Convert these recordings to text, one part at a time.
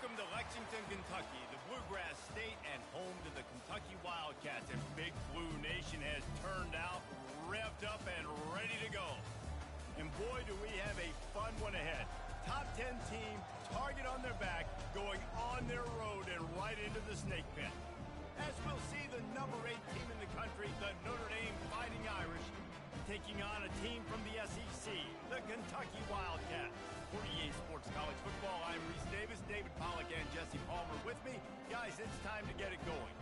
Welcome to Lexington, Kentucky, the Bluegrass State and home to the Kentucky Wildcats. And Big Blue Nation has turned out, revved up, and ready to go. And boy, do we have a fun one ahead. Top 10 team, target on their back, going on their road and right into the snake pit. As we'll see the number 8 team in the country, the Notre Dame Fighting Irish, taking on a team from the SEC, the Kentucky Wildcats. For EA Sports College Football, I'm Reese Davis, David Pollack, and Jesse Palmer with me. Guys, it's time to get it going.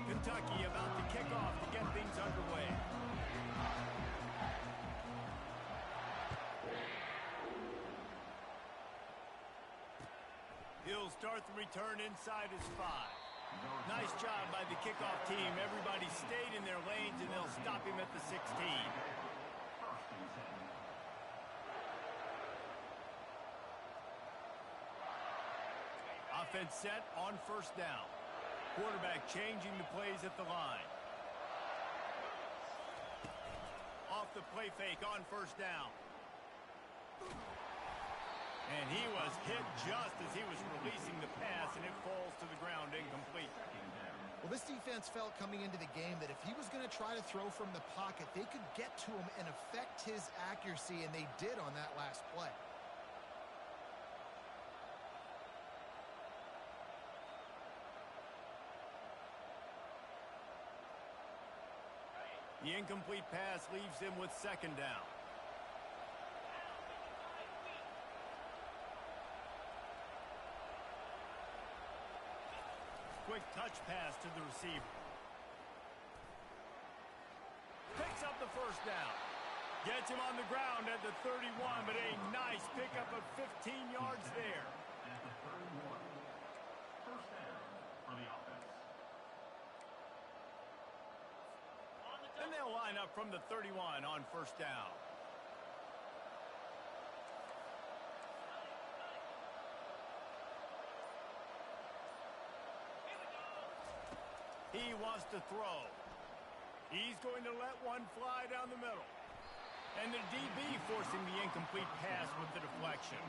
Kentucky about to kick off to get things underway. He'll start the return inside his 5. Nice job by the kickoff team. Everybody stayed in their lanes, and they'll stop him at the 16. Offense set on first down. Quarterback changing the plays at the line. Off the play fake on first down. And he was hit just as he was releasing the pass, and it falls to the ground incomplete. Well, this defense felt coming into the game that if he was going to try to throw from the pocket, they could get to him and affect his accuracy, and they did on that last play. The incomplete pass leaves him with second down. Quick touch pass to the receiver. Picks up the first down. Gets him on the ground at the 31, but a nice pickup of 15 yards there. At the 31. First down for the offense. And they'll line up from the 31 on first down. He wants to throw. He's going to let one fly down the middle. And the DB forcing the incomplete pass with the deflection.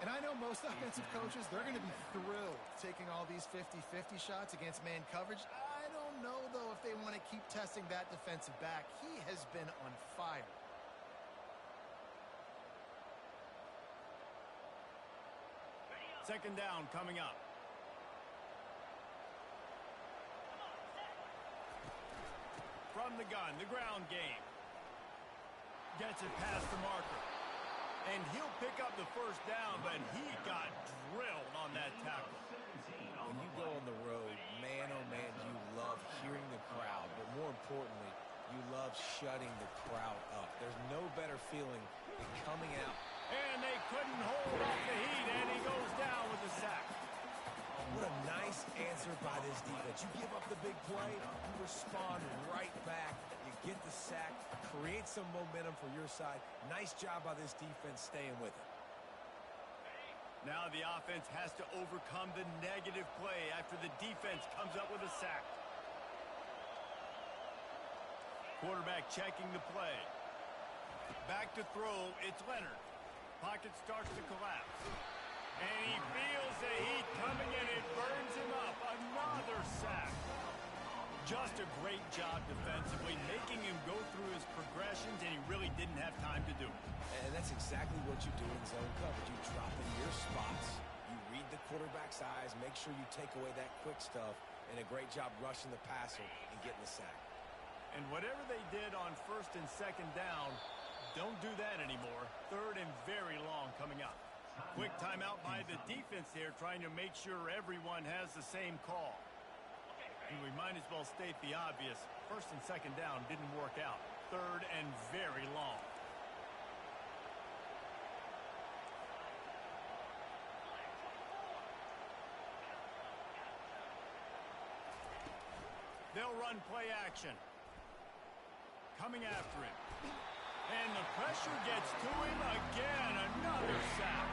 And I know most offensive coaches, they're going to be thrilled taking all these 50-50 shots against man coverage. I don't know, though, if they want to keep testing that defensive back. He has been on fire. Second down coming up. From the gun, the ground game. Gets it past the marker. And he'll pick up the first down, but he got drilled on that tackle. When you go on the road, man, oh man, you love hearing the crowd. But more importantly, you love shutting the crowd up. There's no better feeling than coming out. And they couldn't hold off the heat, and he goes down with the sack. What a nice answer by this defense. You give up the big play, you respond right back, you get the sack, create some momentum for your side. Nice job by this defense staying with it. Now the offense has to overcome the negative play after the defense comes up with a sack. Quarterback checking the play. Back to throw, it's Leonard. Pocket starts to collapse. And he feels the heat coming in. It burns him up. Another sack. Just a great job defensively, making him go through his progressions, and he really didn't have time to do it. And that's exactly what you do in zone coverage. You drop in your spots. You read the quarterback's eyes. Make sure you take away that quick stuff. And a great job rushing the passer and getting the sack. And whatever they did on first and second down, don't do that anymore. Third and very long coming up. Quick timeout by the defense here, trying to make sure everyone has the same call. And we might as well state the obvious. First and second down didn't work out. Third and very long. They'll run play action. Coming after him. And the pressure gets to him again. Another sack.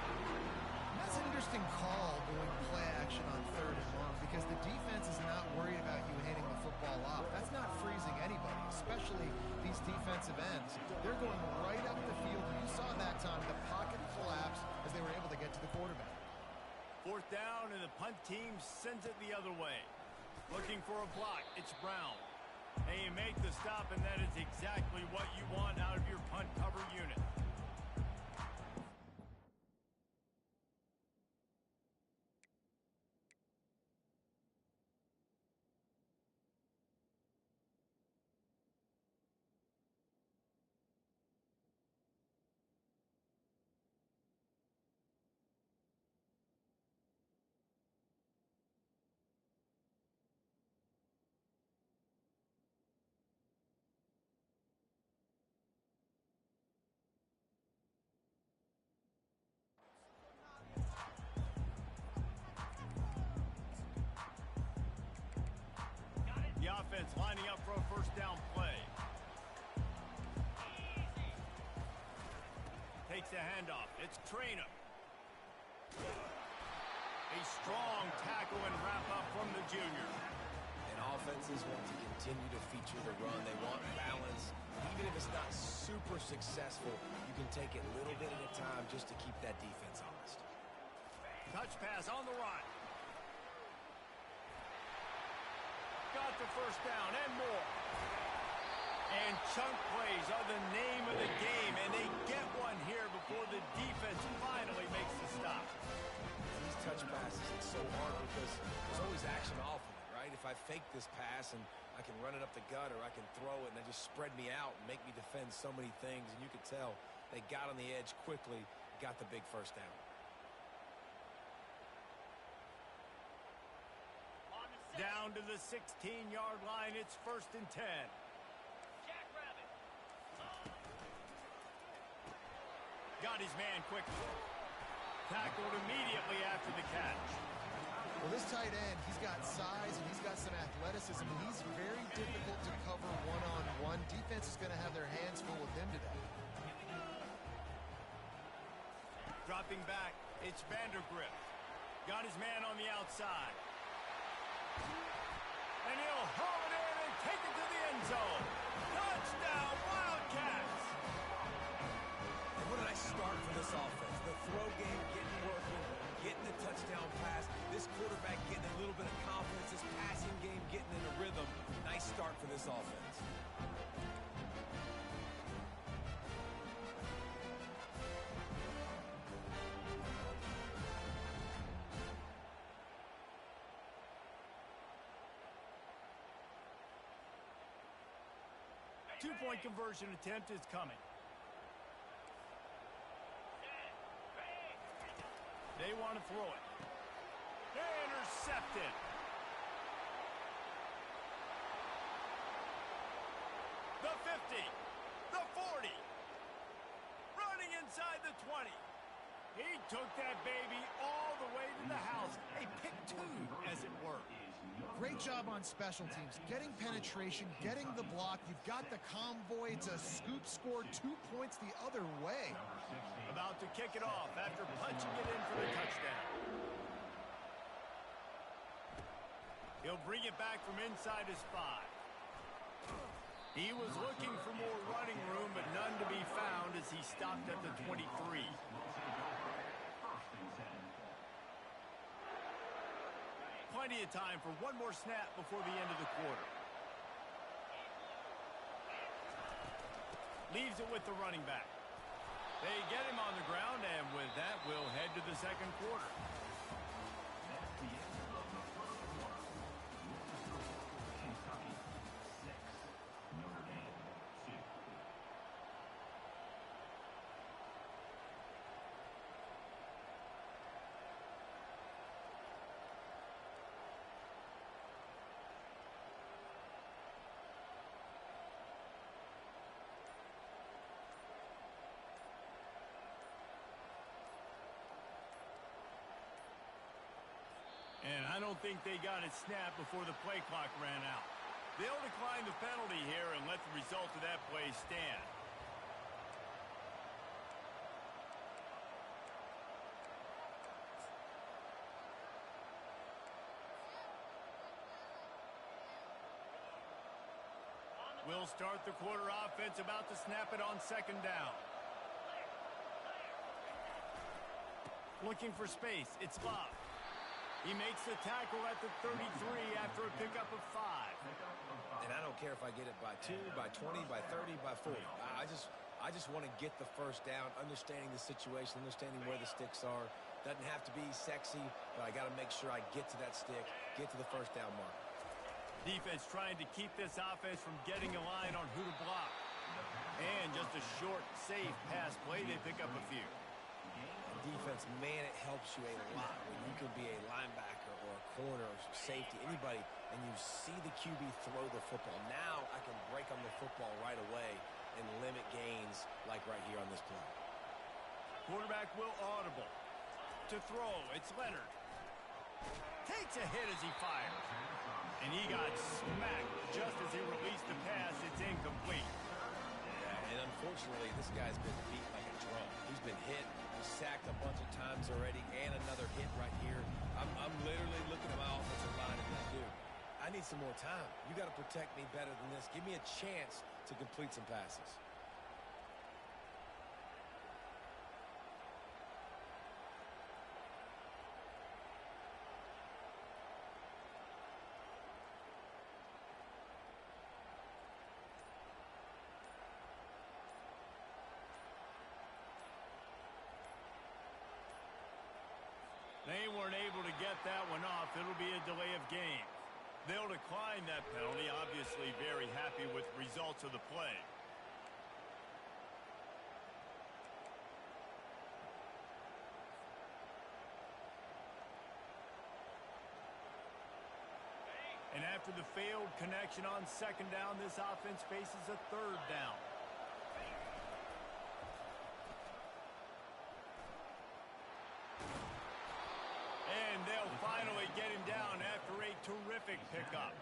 That's an interesting call going play action on 3rd and long because the defense is not worried about you handing the football off. That's not freezing anybody, especially these defensive ends. They're going right up the field. You saw that time the pocket collapse as they were able to get to the quarterback. 4th down, and the punt team sends it the other way. Looking for a block. It's Brown. And you make the stop, and that is exactly what you want out of your punt cover unit. The offense lining up for a 1st down play. Takes the handoff. It's Traynor. A strong tackle and wrap up from the junior. And offenses want to continue to feature the run. They want balance. Even if it's not super successful, you can take it little bit at a time just to keep that defense honest. Touch pass on the run. Got the 1st down and more. And chunk plays are the name of the game, and they get one here before the defense finally makes the stop. These touch passes, it's so hard because there's always action off of it, right? If I fake this pass and I can run it up the gut or I can throw it and they just spread me out and make me defend so many things, and you could tell they got on the edge quickly, got the big 1st down. Down to the 16-yard line. It's 1st and 10. Got his man quickly. Tackled immediately after the catch. Well, this tight end, he's got size and he's got some athleticism, and he's very difficult to cover one-on-one. Defense is going to have their hands full with him today. Dropping back, it's Vandergrift. Got his man on the outside. And he'll haul it in and take it to the end zone. Touchdown, Wildcats! And what a nice start for this offense. The throw game getting working, getting the touchdown pass. This quarterback getting a little bit of confidence. This passing game getting in a rhythm. Nice start for this offense. 2-point conversion attempt is coming. They want to throw it. Intercepted. The 50. The 40. Running inside the 20. He took that baby all the way to the house. A pick 2, as it were. Great job on special teams. Getting penetration, getting the block. You've got the convoy. It's a scoop score, 2 points the other way. About to kick it off after punching it in for the touchdown. He'll bring it back from inside his 5. He was looking for more running room, but none to be found as he stopped at the 23. Plenty of time for one more snap before the end of the quarter. Leaves it with the running back. They get him on the ground, and with that, we'll head to the second quarter. And I don't think they got it snapped before the play clock ran out. They'll decline the penalty here and let the result of that play stand. We'll start the quarter offense, about to snap it on second down. Looking for space. It's Love. He makes the tackle at the 33 after a pickup of 5. And I don't care if I get it by 2, by 20, by 30, by 40. I just want to get the first down, understanding the situation, understanding where the sticks are. Doesn't have to be sexy, but I got to make sure I get to that stick, get to the first down mark. Defense trying to keep this offense from getting a line on who to block. And just a short, safe pass play, they pick up a few. Defense, man, it helps you a lot when you can be a linebacker or a corner or safety, anybody, and you see the QB throw the football. Now I can break on the football right away and limit gains like right here on this play. Quarterback will audible. To throw, it's Leonard. Takes a hit as he fires. And he got smacked just as he released the pass. It's incomplete. Yeah, and unfortunately, this guy's been beat like a drum. He's been hit, sacked a bunch of times already, and another hit right here. I'm literally looking at my offensive line and like, dude, I need some more time. You got to protect me better than this. Give me a chance to complete some passes. They weren't able to get that one off. It'll be a delay of game. They'll decline that penalty, obviously very happy with results of the play. And after the failed connection on second down, this offense faces a third down. Finally get him down after a terrific pickup.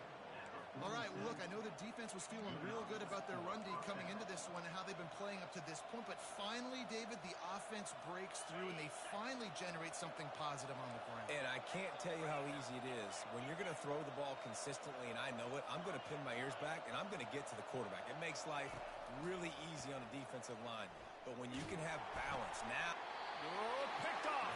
All right, well, look, I know the defense was feeling real good about their run D coming into this one and how they've been playing up to this point, but finally, David, the offense breaks through and they finally generate something positive on the ground. And I can't tell you how easy it is. When you're going to throw the ball consistently, and I know it, I'm going to pin my ears back and I'm going to get to the quarterback. It makes life really easy on a defensive line. But when you can have balance now... Oh, picked off.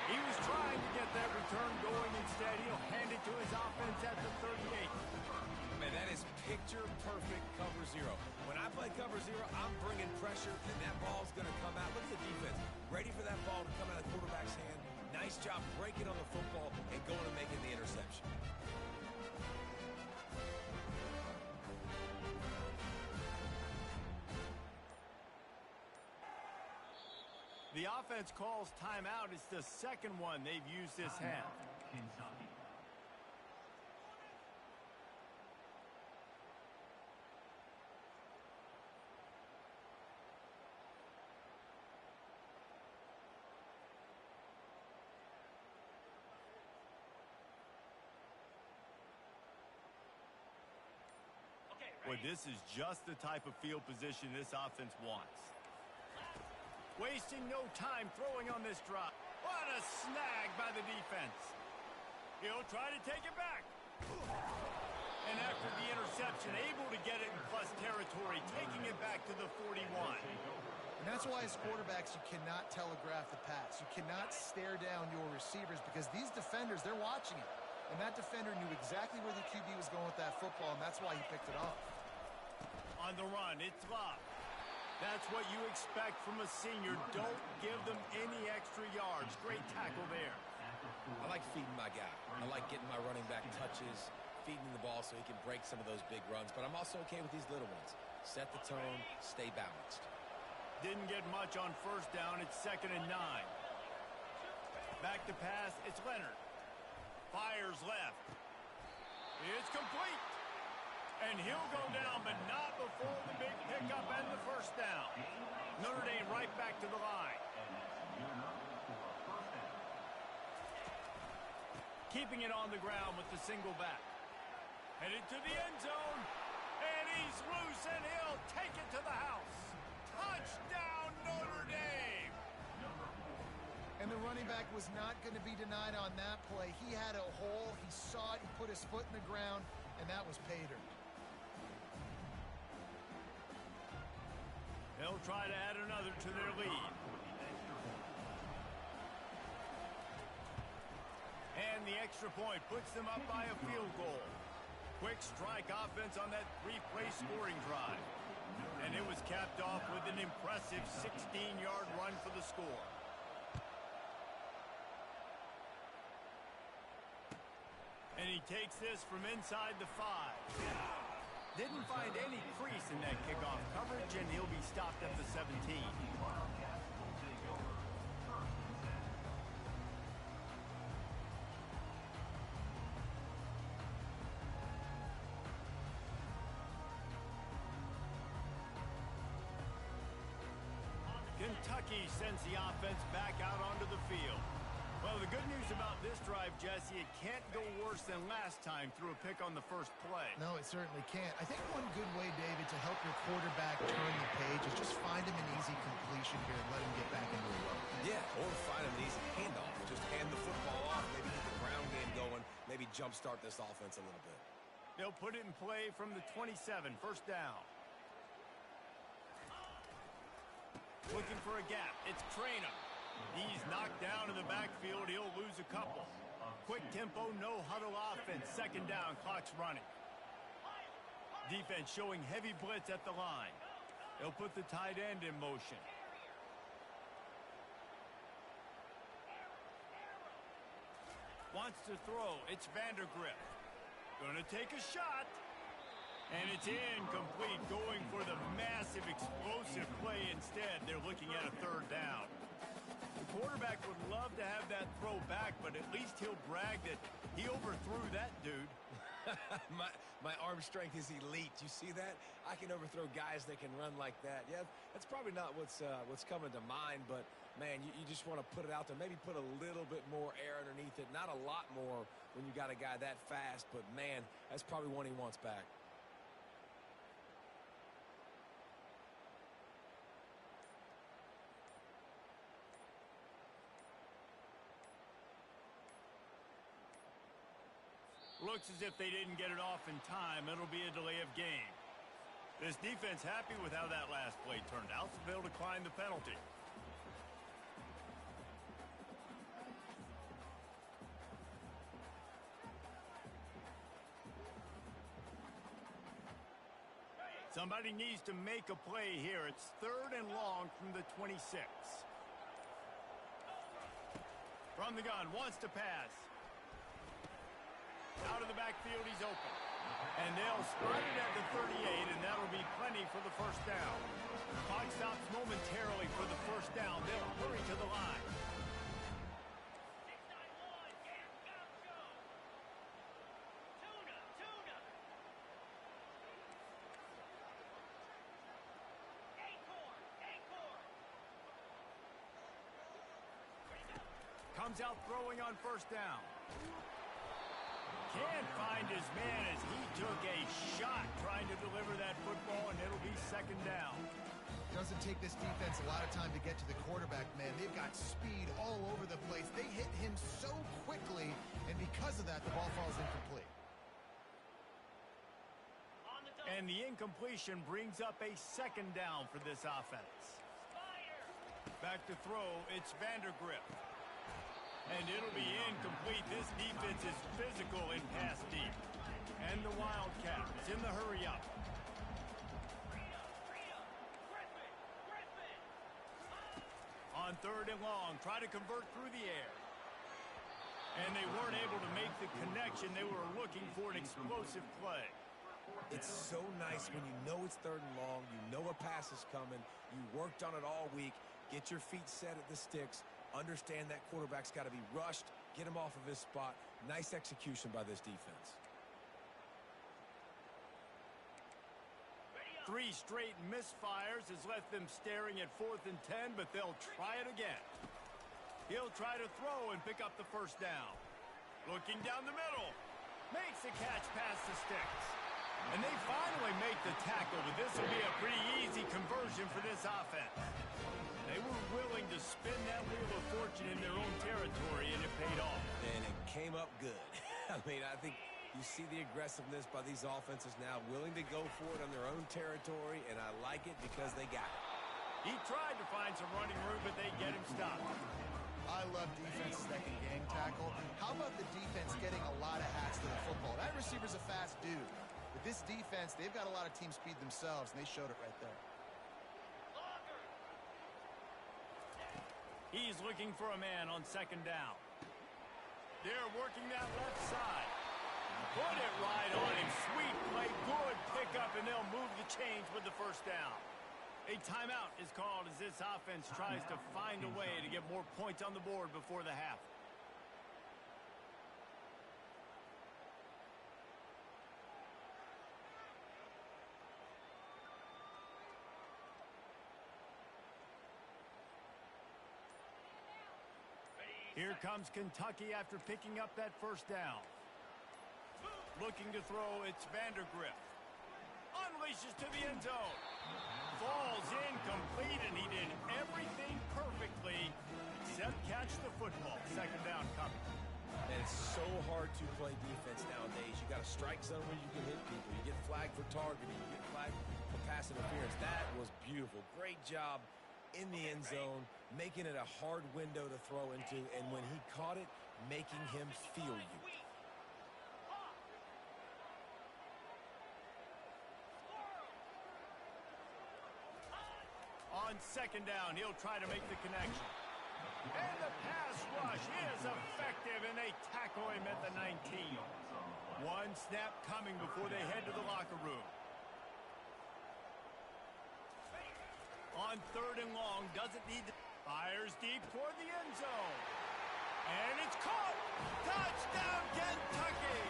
He was trying to get that return going. Instead, he'll hand it to his offense at the 38. Man, that is picture-perfect cover zero. When I play cover zero, I'm bringing pressure, and that ball's going to come out. Look at the defense. Ready for that ball to come out of the quarterback's hand. Nice job breaking on the football and going and making the interception. The offense calls timeout. It's the second one they've used this half. Kentucky. Well, this is just the type of field position this offense wants. Wasting no time throwing on this drop. What a snag by the defense. He'll try to take it back. And after the interception, able to get it in plus territory, taking it back to the 41. And that's why as quarterbacks, you cannot telegraph the pass. You cannot stare down your receivers because these defenders, they're watching it. And that defender knew exactly where the QB was going with that football, and that's why he picked it off. On the run, it's Love. That's what you expect from a senior. Don't give them any extra yards. Great tackle there. I like feeding my guy. I like getting my running back touches, feeding the ball so he can break some of those big runs. But I'm also okay with these little ones. Set the tone, stay balanced. Didn't get much on first down. It's 2nd and 9. Back to pass. It's Leonard. Fires left. It's complete. And he'll go down, but not before the big pickup and the first down. Notre Dame right back to the line. Keeping it on the ground with the single back. Headed to the end zone. And he's loose, and he'll take it to the house. Touchdown, Notre Dame! And the running back was not going to be denied on that play. He had a hole. He saw it. He put his foot in the ground, and that was pay dirt. They'll try to add another to their lead. And the extra point puts them up by a field goal. Quick strike offense on that three-play scoring drive. And it was capped off with an impressive 16-yard run for the score. And he takes this from inside the 5. Didn't find any crease in that kickoff coverage, and he'll be stopped at the 17. Kentucky sends the offense back out onto the field. Well, the good news about this drive, Jesse, it can't go worse than last time through a pick on the first play. No, it certainly can't. I think one good way, David, to help your quarterback turn the page is just find him an easy completion here and let him get back into a row. Yeah, or find him an easy handoff. Just hand the football off, maybe get the ground game going, maybe jumpstart this offense a little bit. They'll put it in play from the 27, first down. Looking for a gap. It's Traynor. He's knocked down in the backfield. He'll lose a couple. Quick tempo, no huddle offense. Second down, clock's running. Defense showing heavy blitz at the line. They'll put the tight end in motion. Wants to throw. It's Vandergrift. Gonna take a shot. And it's incomplete, going for the massive explosive play instead. They're looking at a third down. The quarterback would love to have that throw back, but at least he'll brag that he overthrew that dude. my arm strength is elite. You see that? I can overthrow guys that can run like that. Yeah, that's probably not what's coming to mind, but, man, you just want to put it out there. Maybe put a little bit more air underneath it. Not a lot more when you got a guy that fast, but, man, that's probably one he wants back. Looks as if they didn't get it off in time. It'll be a delay of game. This defense happy with how that last play turned out, so they'll decline the penalty. Somebody needs to make a play here. It's third and long from the 26. From the gun, wants to pass. Out of the backfield, he's open. And they'll start it at the 38, and that'll be plenty for the first down. Clock stops momentarily for the first down. They'll hurry to the line. Comes out throwing on first down. Can't find his man as he took a shot trying to deliver that football, and it'll be second down. Doesn't take this defense a lot of time to get to the quarterback, man. They've got speed all over the place. They hit him so quickly, and because of that, the ball falls incomplete. And the incompletion brings up a second down for this offense. Back to throw, it's Vandergrift. And it'll be incomplete. This defense is physical and pass deep. And the Wildcats in the hurry-up. On third and long, try to convert through the air. And they weren't able to make the connection. They were looking for an explosive play. It's so nice when you know it's third and long, you know a pass is coming, you worked on it all week, get your feet set at the sticks, understand that quarterback's got to be rushed, get him off of his spot. Nice execution by this defense. 3 straight misfires has left them staring at 4th and 10, but they'll try it again. He'll try to throw and pick up the first down. Looking down the middle. Makes the catch past the sticks. And they finally make the tackle, but this will be a pretty easy conversion for this offense. They were willing to spin that wheel of fortune in their own territory, and it paid off. And it came up good. I mean, I think you see the aggressiveness by these offenses now, willing to go for it on their own territory, and I like it because they got it. He tried to find some running room, but they get him stopped. I love defenses that can gang tackle. How about the defense getting a lot of hats to the football? That receiver's a fast dude. With this defense, they've got a lot of team speed themselves, and they showed it right there. He's looking for a man on second down. They're working that left side. Put it right on him. Sweet play, good pickup, and they'll move the chains with the first down. A timeout is called as this offense tries to find a way to get more points on the board before the half. Here comes Kentucky after picking up that first down. Looking to throw, it's Vandergrift. Unleashes to the end zone. Falls incomplete, and he did everything perfectly except catch the football. Second down coming. And it's so hard to play defense nowadays. You got a strike zone where you can hit people. You get flagged for targeting. You get flagged for pass interference. That was beautiful. Great job in the end zone, making it a hard window to throw into, and when he caught it, making him feel you. On second down, he'll try to make the connection. And the pass rush is effective, and they tackle him at the 19. One snap coming before they head to the locker room. On third and long, doesn't need to... Fires deep toward the end zone. And it's caught! Touchdown, Kentucky!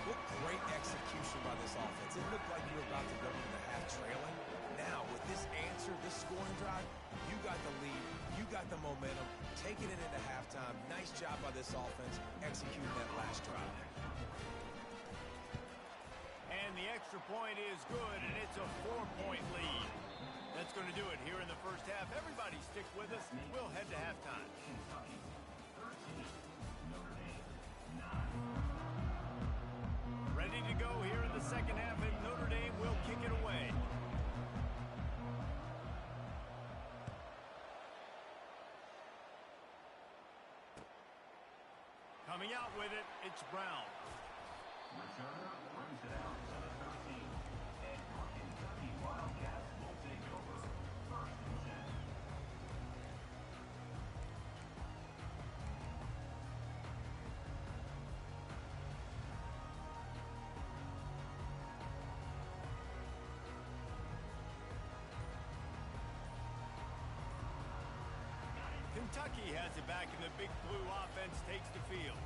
What great execution by this offense. It looked like you were about to go into the half trailing. Now, with this answer, this scoring drive, you got the lead, you got the momentum, taking it into halftime. Nice job by this offense, executing that last drive. And the extra point is good, and it's a 4-point lead. That's going to do it here in the first half. Everybody stick with us. We'll head to halftime. Kentucky 13, Notre Dame 9. Ready to go here in the second half, and Notre Dame will kick it away. Coming out with it, it's Brown. Returner brings it out to the 13, and your Kentucky Wildcats will take over. First and 10. Kentucky has it back, and the Big Blue offense takes the field.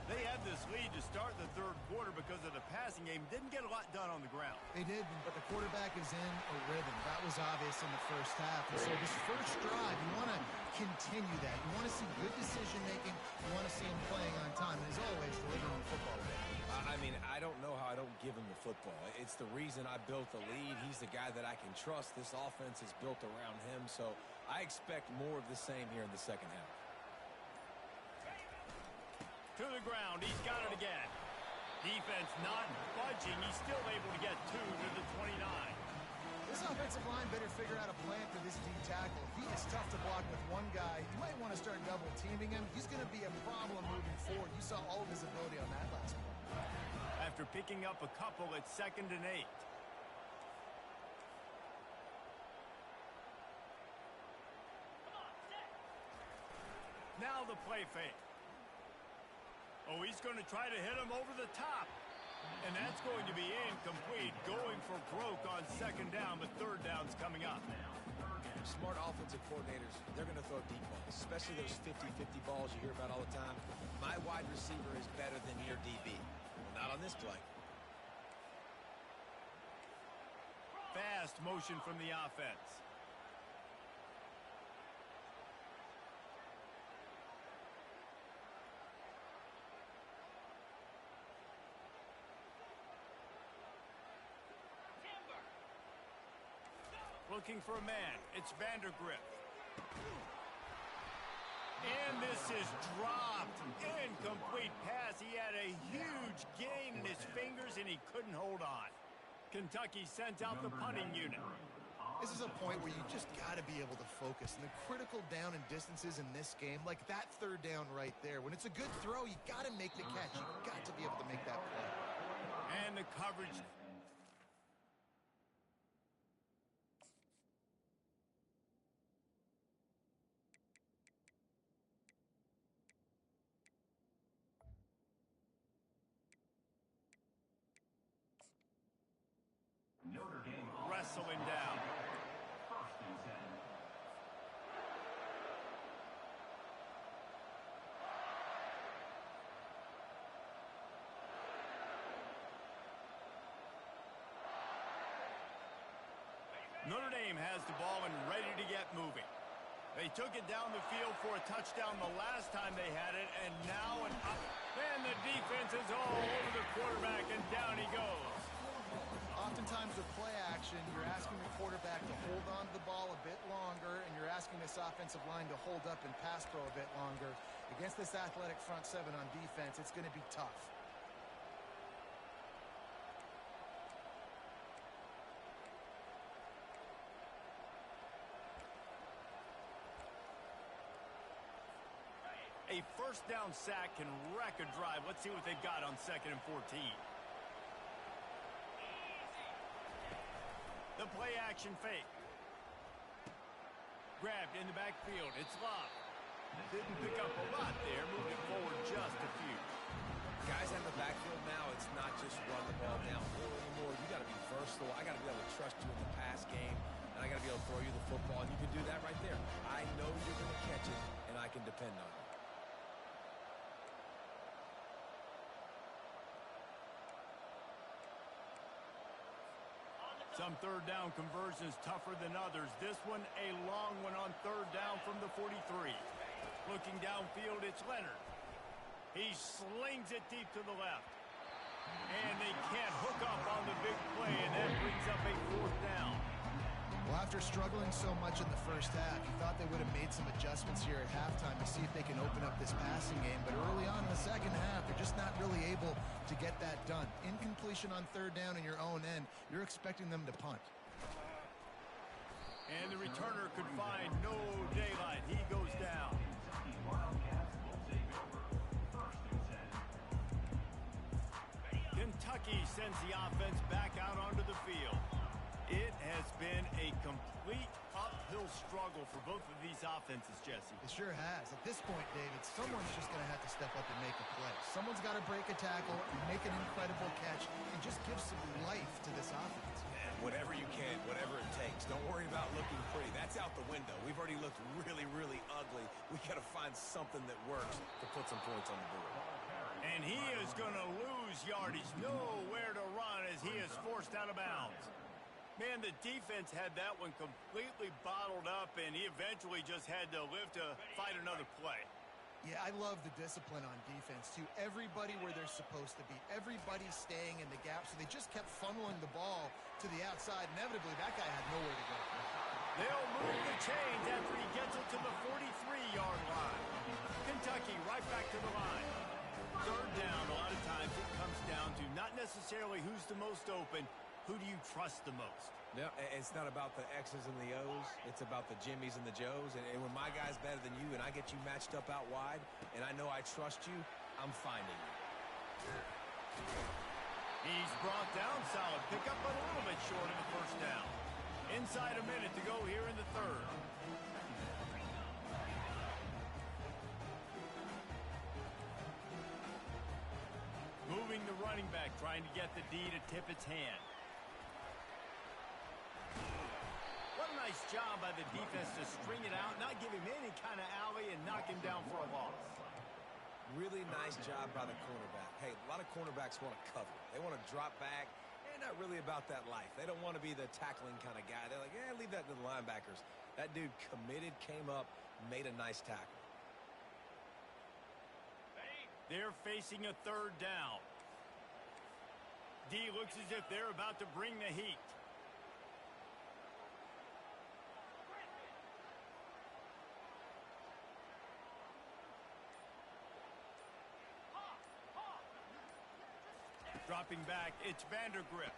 They had this lead to start the third quarter because of the passing game. Didn't get a lot done on the ground. They did, but the quarterback is in a rhythm. That was obvious in the first half. And so this first drive, you want to continue that. You want to see good decision-making. You want to see him playing on time. And as always, delivering the football. I mean, I don't know how I don't give him the football. It's the reason I built the lead. He's the guy that I can trust. This offense is built around him, so I expect more of the same here in the second half. To the ground, he's got it again. Defense not budging. He's still able to get 2 to the 29. This offensive line better figure out a plan for this D tackle. He is tough to block with one guy. You might want to start double teaming him. He's going to be a problem moving forward. You saw all of his ability on that last one. After picking up a couple, it's 2nd and 8. Now the play fake. Oh, he's going to try to hit him over the top. And that's going to be incomplete. Going for broke on second down, but third down's coming up. Smart offensive coordinators, they're going to throw deep balls, especially those 50-50 balls you hear about all the time. My wide receiver is better than your DB. Well, not on this play. Fast motion from the offense. looking for a man. It's Vandergrift. And this is dropped. Incomplete pass. He had a huge gain in his fingers, and he couldn't hold on. Kentucky sent out the punting unit. This is a point where you just got to be able to focus. And the critical down and distances in this game, like that third down right there, when it's a good throw, you got to make the catch. You got to be able to make that play. And the coverage. Notre Dame Wrestling down. First and 10. Notre Dame has the ball and ready to get moving. They took it down the field for a touchdown the last time they had it, and now an up. And the defense is all over the quarterback, and down he goes. Oftentimes with play action, you're asking the quarterback to hold on to the ball a bit longer, and you're asking this offensive line to hold up and pass pro a bit longer. Against this athletic front seven on defense, it's going to be tough. A first down sack can wreck a drive. Let's see what they've got on 2nd and 14. The play action fake. Grabbed in the backfield. It's Love. Didn't pick up a lot there. Moved it forward just a few. Guys in the backfield now, it's not just run the ball downfield anymore. You got to be versatile. I got to be able to trust you in the pass game, and I got to be able to throw you the football, and you can do that right there. I know you're going to catch it, and I can depend on it. Some third down conversions tougher than others. This one, a long one on 3rd down from the 43. Looking downfield, it's Leonard. He slings it deep to the left. And they can't hook up on the big play, and that brings up a 4th down. Well, after struggling so much in the first half, you thought they would have made some adjustments here at halftime to see if they can open up this passing game. But early on in the second half, they're just not really able to get that done. Incompletion on 3rd down in your own end, you're expecting them to punt. And the returner could find no daylight. He goes down. Kentucky Wildcats will take over. First and 10. Kentucky sends the offense back out onto the field. It has been a complete uphill struggle for both of these offenses, Jesse. It sure has. At this point, David, someone's just going to have to step up and make a play. Someone's got to break a tackle, make an incredible catch, and just give some life to this offense. Man, whatever you can, whatever it takes. Don't worry about looking pretty. That's out the window. We've already looked really, really ugly. We got to find something that works to put some points on the board. And he is going to lose yardage. Nowhere to run as he is forced out of bounds. Man, the defense had that one completely bottled up, and he eventually just had to live to fight another play. Yeah, I love the discipline on defense, too. Everybody where they're supposed to be. Everybody staying in the gap, so they just kept funneling the ball to the outside. Inevitably, that guy had nowhere to go. They'll move the chains after he gets it to the 43-yard line. Kentucky right back to the line. 3rd down, a lot of times it comes down to not necessarily who's the most open, who do you trust the most? Yeah, it's not about the X's and the O's. It's about the Jimmies and the Joes. And when my guy's better than you and I get you matched up out wide and I know I trust you, I'm finding you. He's brought down solid. Pick up a little bit short of the 1st down. Inside a minute to go here in the 3rd. Moving the running back, trying to get the D to tip its hand. What a nice job by the defense to string it out, not give him any kind of alley, and knock him down for a loss. Really nice job by the cornerback. Hey, a lot of cornerbacks want to cover. They want to drop back. They're not really about that life. They don't want to be the tackling kind of guy. They're like, yeah, leave that to the linebackers. That dude committed, came up, made a nice tackle. They're facing a 3rd down. D looks as if they're about to bring the heat. Dropping back, it's Vandergrift.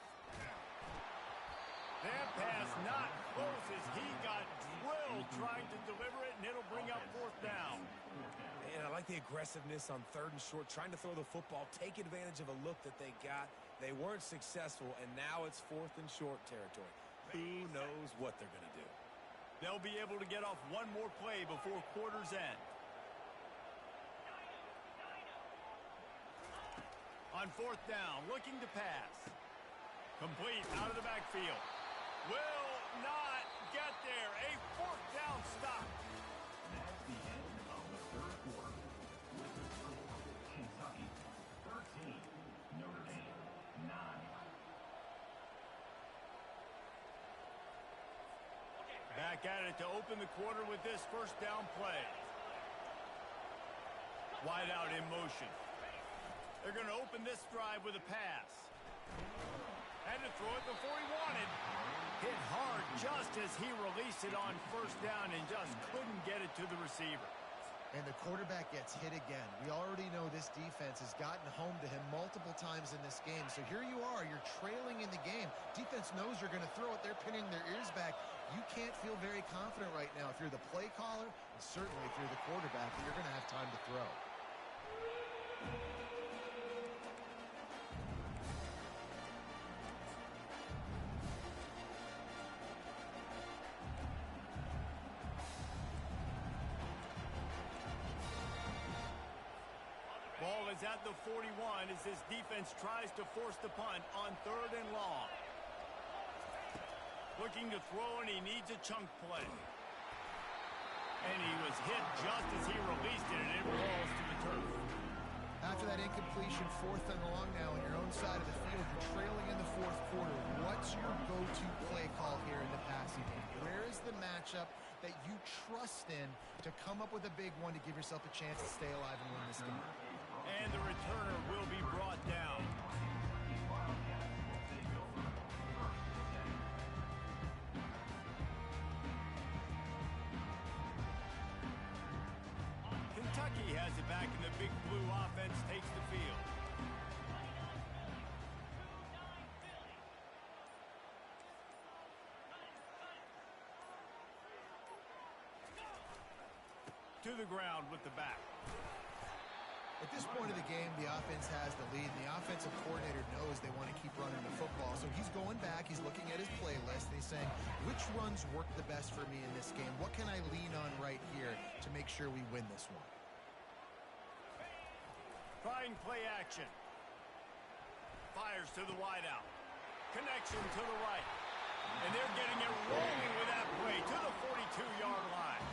That pass not close as he got drilled trying to deliver it, and it'll bring up fourth down. And I like the aggressiveness on 3rd and short, trying to throw the football, take advantage of a look that they got. They weren't successful, and now it's 4th and short territory. Who knows what they're going to do? They'll be able to get off one more play before quarter's end. On 4th down, looking to pass. Complete out of the backfield. Will not get there. A 4th down stop. That's the end of the third quarter. With the score, Kentucky 13, Notre Dame 9. Back at it to open the quarter with this first down play. Wide out in motion. They're going to open this drive with a pass. Had to throw it before he wanted. Hit hard just as he released it on first down and just couldn't get it to the receiver. And the quarterback gets hit again. We already know this defense has gotten home to him multiple times in this game. So here you are, you're trailing in the game. Defense knows you're going to throw it. They're pinning their ears back. You can't feel very confident right now if you're the play caller, and certainly if you're the quarterback, that you're going to have time to throw. Ball is at the 41 as this defense tries to force the punt on 3rd and long. Looking to throw, and he needs a chunk play. And he was hit just as he released it, and it rolls to the turf. After that incompletion, 4th and long now on your own side of the field, you're trailing in the 4th quarter. What's your go-to play call here in the passing game? Where is the matchup that you trust in to come up with a big one to give yourself a chance to stay alive and win this game? And the returner will be brought down. Kentucky has it back, and the Big Blue offense takes the field. To the ground with the back. At this point of the game, the offense has the lead, and the offensive coordinator knows they want to keep running the football. So he's going back, he's looking at his playlist, and he's saying, which runs work the best for me in this game? What can I lean on right here to make sure we win this one? Trying play action. Fires to the wideout. Connection to the right. And they're getting it rolling with that play to the 42-yard line.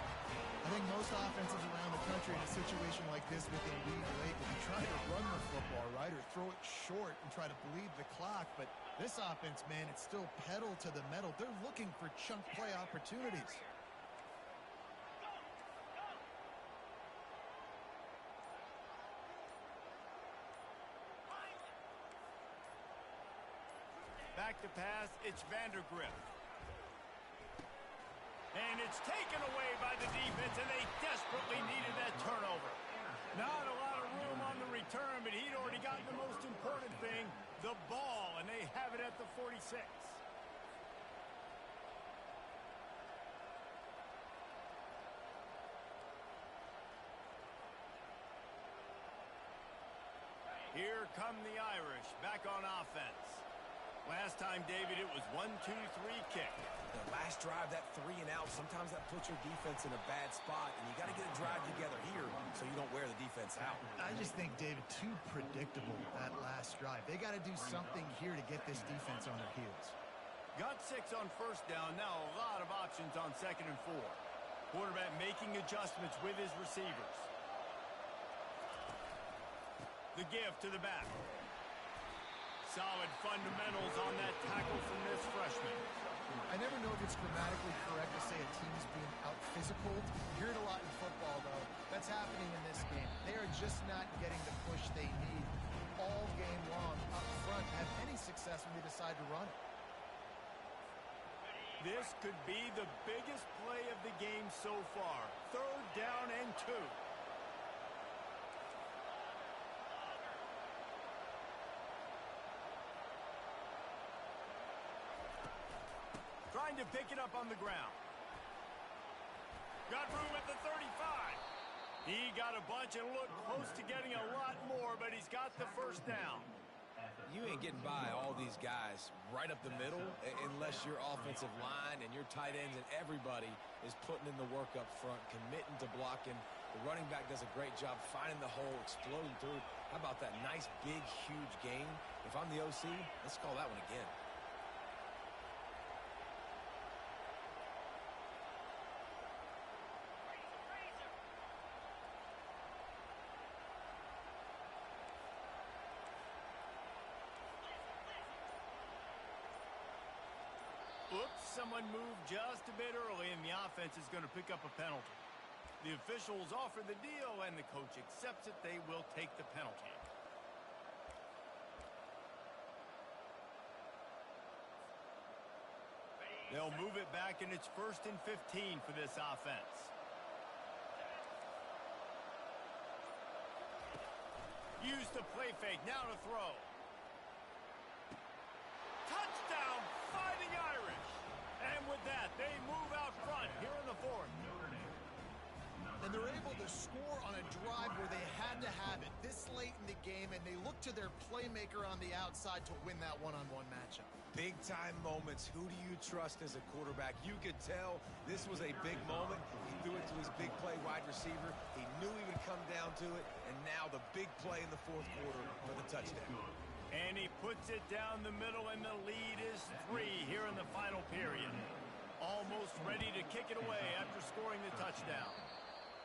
I think most offenses around the country in a situation like this within league late will be trying to run the football, right, or throw it short and try to bleed the clock. But this offense, man, it's still pedal to the metal. They're looking for chunk play opportunities. Back to pass, it's Vandergrift. And it's taken away by the defense, and they desperately needed that turnover. Not a lot of room on the return, but he'd already gotten the most important thing, the ball, and they have it at the 46. Here come the Irish, back on offense. Last time, David, it was 1-2-3 kick. The last drive, that 3 and out, sometimes that puts your defense in a bad spot, and you got to get a drive together here so you don't wear the defense out. I just think, David, too predictable that last drive. They got to do something here to get this defense on their heels. Got 6 on first down, now a lot of options on 2nd and 4. Quarterback making adjustments with his receivers. The give to the back. Solid fundamentals on that tackle from this freshman. I never know if it's grammatically correct to say a team's being out-physicaled. You hear it a lot in football, though. That's happening in this game. They are just not getting the push they need all game long up front to have any success when they decide to run it. This could be the biggest play of the game so far. 3rd down and 2. Trying to pick it up on the ground. Got room at the 35. He got a bunch and looked close to getting a lot more, but he's got the first down. You ain't getting by all these guys right up the middle unless your offensive line and your tight ends and everybody is putting in the work up front, committing to blocking. The running back does a great job finding the hole, exploding through. How about that nice, big, huge gain? If I'm the OC, let's call that one again. Oops, someone moved just a bit early, and the offense is going to pick up a penalty. The officials offer the deal, and the coach accepts it. They will take the penalty. They'll move it back, and it's 1st and 15 for this offense. Use the play fake, now to throw. Touchdown, Fighting Irish! And with that, they move out front here in the 4th. And they're able to score on a drive where they had to have it this late in the game, and they look to their playmaker on the outside to win that one-on-one matchup. Big-time moments. Who do you trust as a quarterback? You could tell this was a big moment. He threw it to his big play wide receiver. He knew he would come down to it, and now the big play in the 4th quarter for the touchdown. And he puts it down the middle, and the lead is 3 here in the final period. Almost ready to kick it away after scoring the touchdown.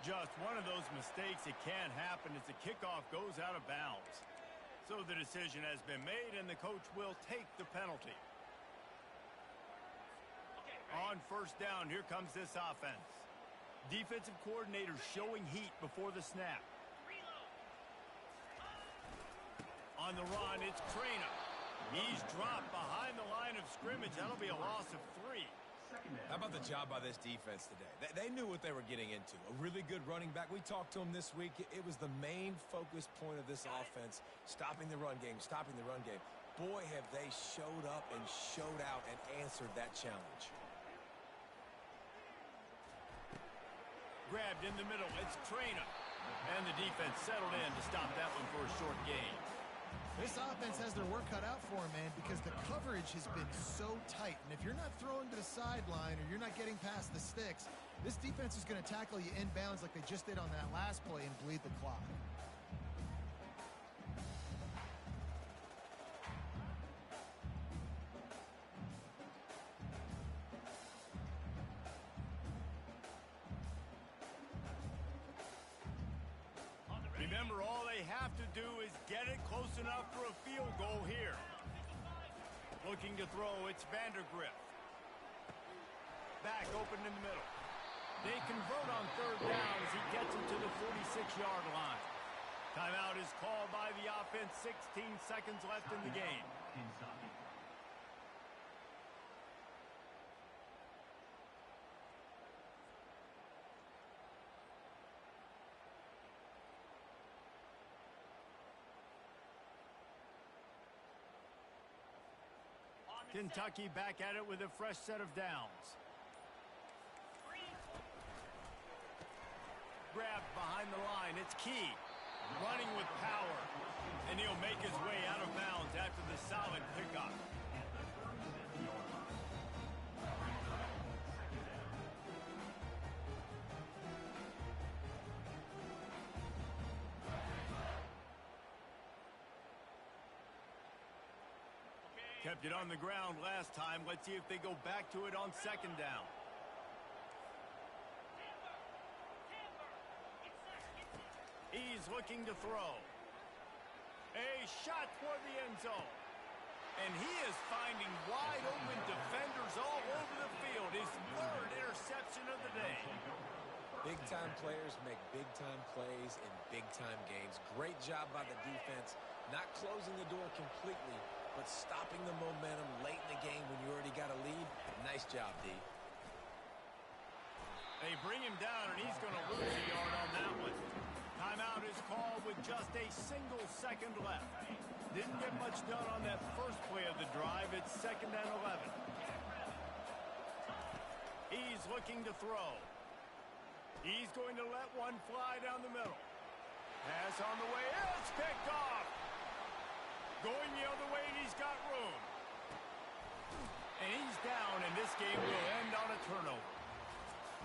Just one of those mistakes that can happen as the kickoff goes out of bounds. So the decision has been made, and the coach will take the penalty. On 1st down, here comes this offense. Defensive coordinator showing heat before the snap. On the run, it's Trainer. He's dropped behind the line of scrimmage. That'll be a loss of 3. How about the job by this defense today? They knew what they were getting into. A really good running back. We talked to him this week. It was the main focus point of this offense, stopping the run game, stopping the run game. Boy, have they showed up and showed out and answered that challenge. Grabbed in the middle. It's Trainer. And the defense settled in to stop that one for a short gain. This offense has their work cut out for them, man, because the coverage has been so tight. And if you're not throwing to the sideline or you're not getting past the sticks, this defense is going to tackle you inbounds like they just did on that last play and bleed the clock. Remember, all they have to do is get it close enough for a field goal here. Looking to throw, it's Vandergrift. Back open in the middle. They convert on 3rd down as he gets it to the 46-yard line. Timeout is called by the offense. 16 seconds left in the game. Kentucky back at it with a fresh set of downs. Grabbed behind the line. It's Key. Running with power. And he'll make his way out of bounds after the solid pickup. Kept it on the ground last time. Let's see if they go back to it on 2nd down. He's looking to throw. A shot toward the end zone. And he is finding wide open defenders all over the field. His 3rd interception of the day. Big-time players make big-time plays in big-time games. Great job by the defense. Not closing the door completely, but stopping the momentum late in the game when you already got a lead. Nice job, D. They bring him down, and he's going to lose a yard on that one. Timeout is called with just a single second left. Didn't get much done on that first play of the drive. It's 2nd and 11. He's looking to throw. He's going to let one fly down the middle. Pass on the way. It's picked off. Going the other way, and he's got room. And he's down, and this game will end on a turnover.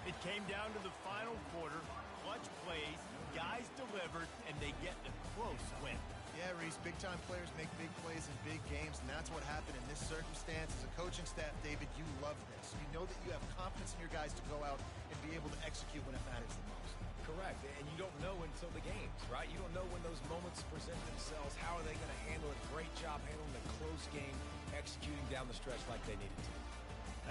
It came down to the final quarter. Clutch plays, guys delivered, and they get a close win. Yeah, Reese, big-time players make big plays in big games, and that's what happened in this circumstance. As a coaching staff, David, you love this. You know that you have confidence in your guys to go out and be able to execute when it matters the most. Correct, and you don't know until the games, right? You don't know when those moments present themselves. How are they going to handle it? Great job handling a close game, executing down the stretch like they needed to.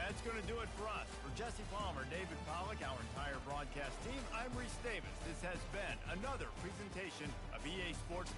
That's going to do it for us. For Jesse Palmer, David Pollack, our entire broadcast team, I'm Reese Davis. This has been another presentation of EA Sports.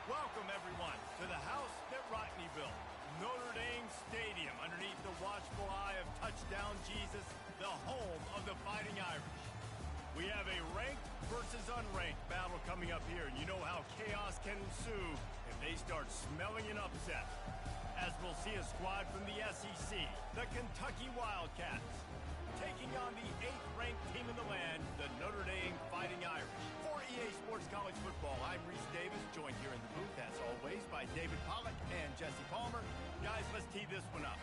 Welcome, everyone, to the house that Rodney built, Notre Dame Stadium, underneath the watchful eye of Touchdown Jesus, the home of the Fighting Irish. We have a ranked versus unranked battle coming up here, and you know how chaos can ensue if they start smelling an upset. As we'll see a squad from the SEC, the Kentucky Wildcats, taking on the 8th-ranked team in the land, the Notre Dame Fighting Irish. For EA Sports College Football, I'm Reese Davis, joined here in the booth, as always, by David Pollack and Jesse Palmer. Guys, let's tee this one up.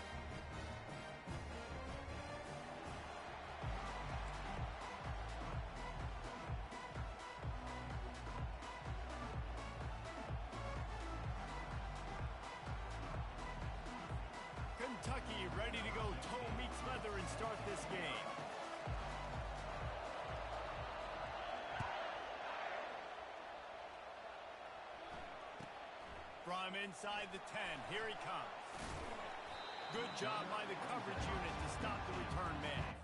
Kentucky ready to go toe meets leather and start this game. From inside the 10, here he comes. Good job by the coverage unit to stop the return man.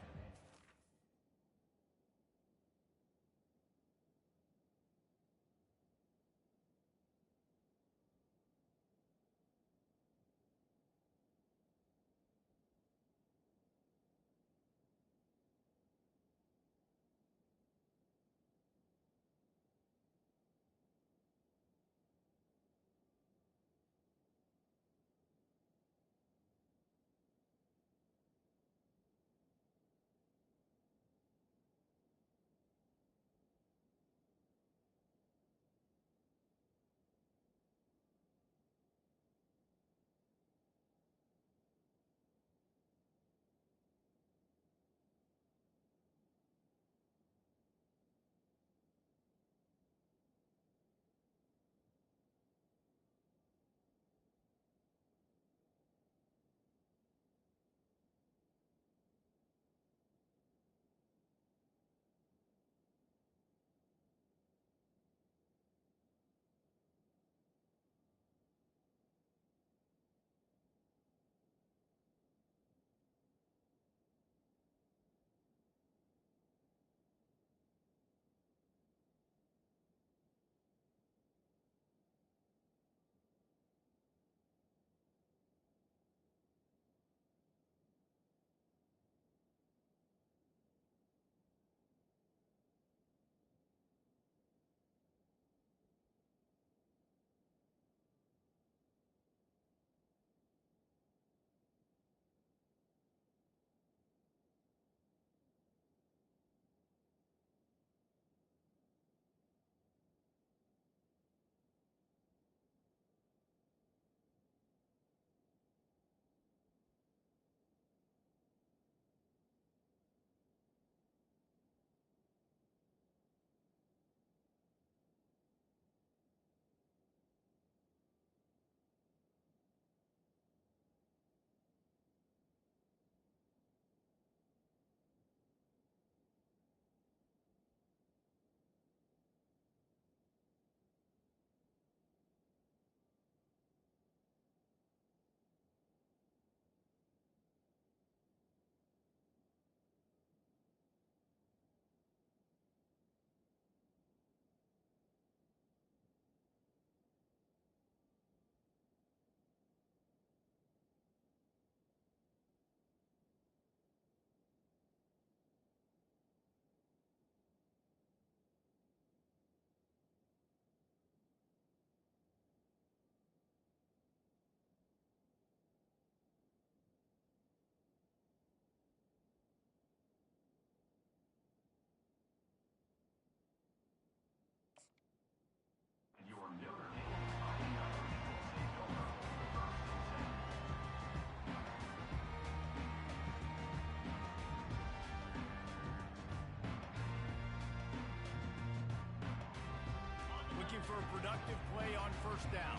looking for a productive play on first down.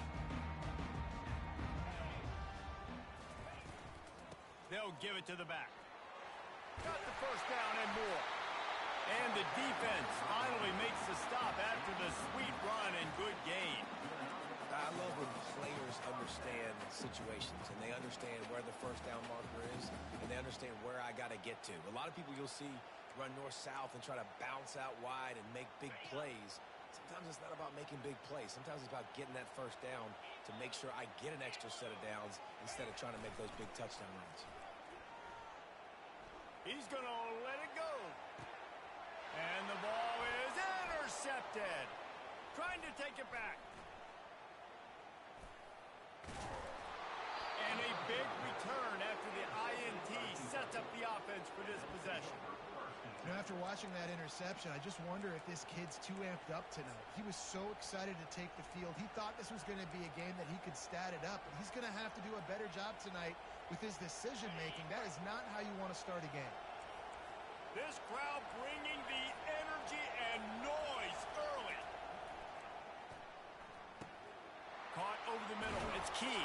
They'll give it to the back. Got the first down and more. And the defense finally makes the stop after the sweet run and good gain. I love when players understand situations and they understand where the first down marker is and they understand where I got to get to. A lot of people you'll see run north-south and try to bounce out wide and make big plays. Sometimes it's not about making big plays. Sometimes it's about getting that first down to make sure I get an extra set of downs instead of trying to make those big touchdown runs. He's going to let it go. And the ball is intercepted. Trying to take it back. And a big return after the INT sets up the offense for this possession. You know, after watching that interception, I just wonder if this kid's too amped up tonight. He was so excited to take the field. He thought this was going to be a game that he could stat it up, but he's going to have to do a better job tonight with his decision-making. That is not how you want to start a game. This crowd bringing the energy and noise early. Caught over the middle. It's Key.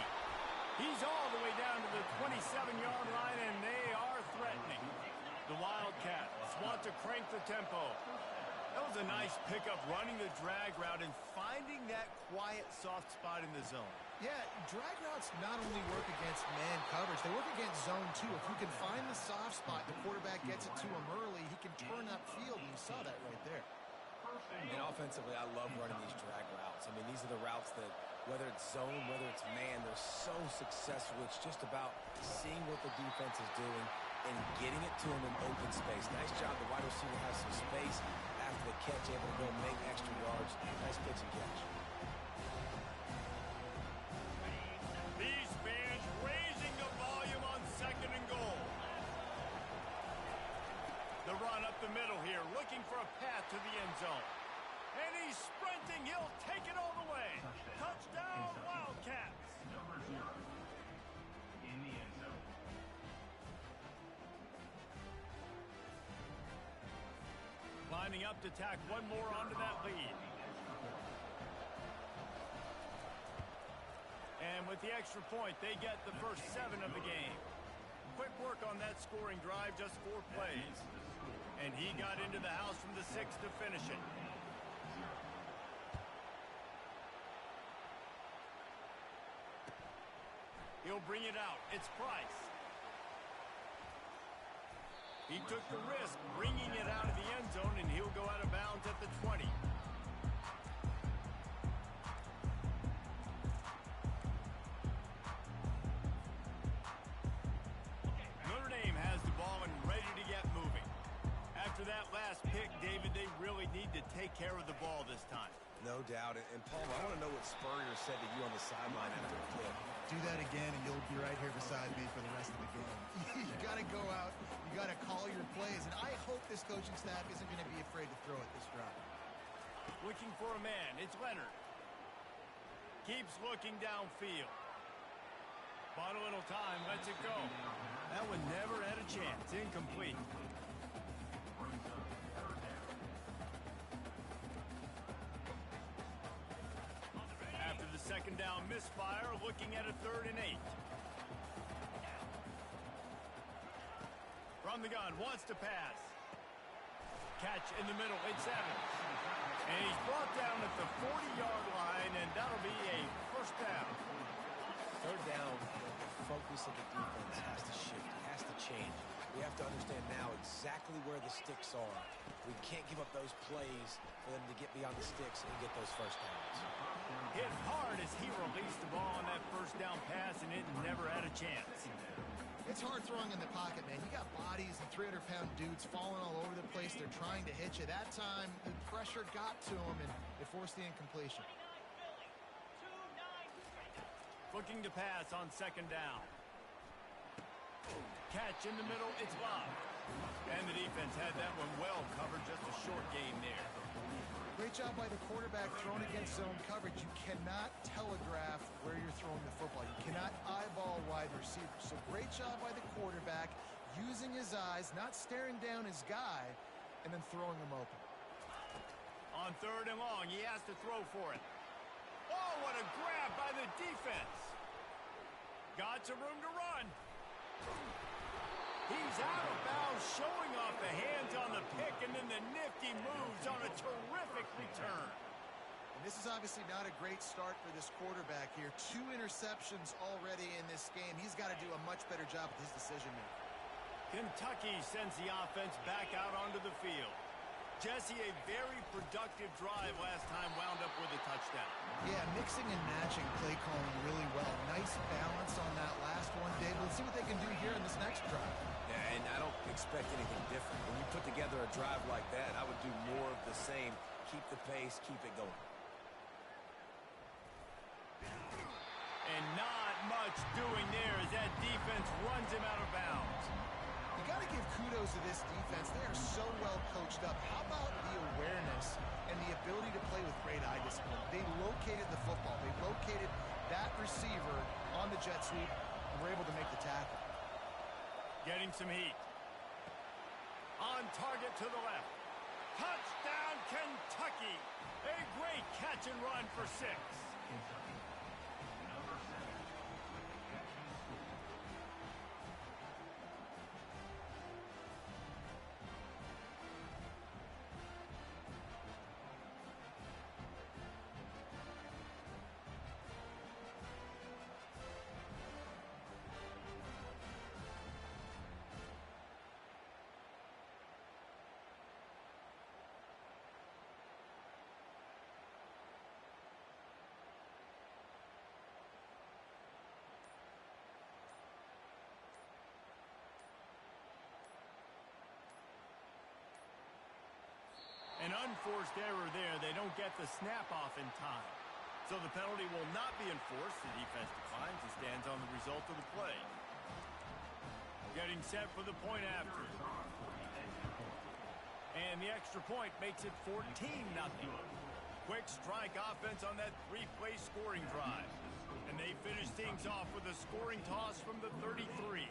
He's all the way down to the 27-yard line, and they are threatening. The Wildcats want to crank the tempo. That was a nice pickup, running the drag route and finding that quiet, soft spot in the zone. Yeah, drag routes not only work against man coverage, they work against zone too. If you can find the soft spot, the quarterback gets it to him early, he can turn upfield, and you saw that right there. And offensively, I love running these drag routes. I mean, these are the routes that, whether it's zone, whether it's man, they're so successful. It's just about seeing what the defense is doing and getting it to them in open space. Nice job. The wide receiver has some space after the catch, able to go make extra yards. Nice pitch and catch. These fans raising the volume on second and goal. The run up the middle here, looking for a path to the end zone. And he's sprinting. He'll take it all the way. Touchdown, Wildcats. Number 0 in the end zone. Lining up to tack one more onto that lead. And with the extra point, they get the first 7 of the game. Quick work on that scoring drive, just 4 plays. And he got into the house from the 6 to finish it. He'll bring it out. It's Price. He took the risk, bringing it out of the end zone, and he'll go out of bounds at the 20. Notre Dame has the ball and ready to get moving. After that last pick, David, they really need to take care of the ball this time. No doubt. And Paul, I want to know what Spurrier said to you on the sideline after the kick. Do that again, and you'll be right here beside me for the rest of the game. You got to go out. You got to call your plays, and I hope this coaching staff isn't going to be afraid to throw it this drive. Looking for a man. It's Leonard. Keeps looking downfield. Bought a little time. Lets it go. That one never had a chance. Incomplete. After the second down misfire, looking at a 3rd and 8. From the gun, wants to pass. Catch in the middle, it's Evans. And he's brought down at the 40-yard line, and that'll be a first down. 3rd down, the focus of the defense has to shift. It has to change. We have to understand now exactly where the sticks are. We can't give up those plays for them to get beyond the sticks and get those first downs. Hit hard as he released the ball on that first down pass, and it never had a chance. It's hard throwing in the pocket, man. You got bodies and 300-pound dudes falling all over the place. They're trying to hit you. That time, the pressure got to him, and it forced the incompletion. Looking to pass on second down. Catch in the middle, it's Love. And the defense had that one well covered, just a short gain there. Great job by the quarterback thrown against zone coverage. You cannot telegraph where you're throwing the football. You cannot eyeball wide receivers. So great job by the quarterback using his eyes, not staring down his guy, and then throwing him open. On 3rd and long, he has to throw for it. Oh, what a grab by the defense. Got some room to run. He's out of bounds, showing off the hands on the pick, and then the nifty moves on a terrific return. And this is obviously not a great start for this quarterback here. 2 interceptions already in this game. He's got to do a much better job with his decision-making. Kentucky sends the offense back out onto the field. Jesse, a very productive drive last time, wound up with a touchdown. Yeah, mixing and matching play calling really well. Nice balance on that last one, Dave. Let's see what they can do here in this next drive. Yeah, and I don't expect anything different. When you put together a drive like that, I would do more of the same. Keep the pace, keep it going. And not much doing there as that defense runs him out of bounds. You got to give kudos to this defense. They are so well coached up. How about the awareness and the ability to play with great eye discipline? They located the football. They located that receiver on the jet sweep and were able to make the tackle. Getting some heat. On target to the left. Touchdown, Kentucky. A great catch and run for 6. Kentucky. Number 7 with the catch and score. An unforced error there. They don't get the snap off in time. So the penalty will not be enforced. The defense declines and stands on the result of the play. Getting set for the point after. And the extra point makes it 14-0. Quick strike offense on that 3-play scoring drive. And they finish things off with a scoring toss from the 33.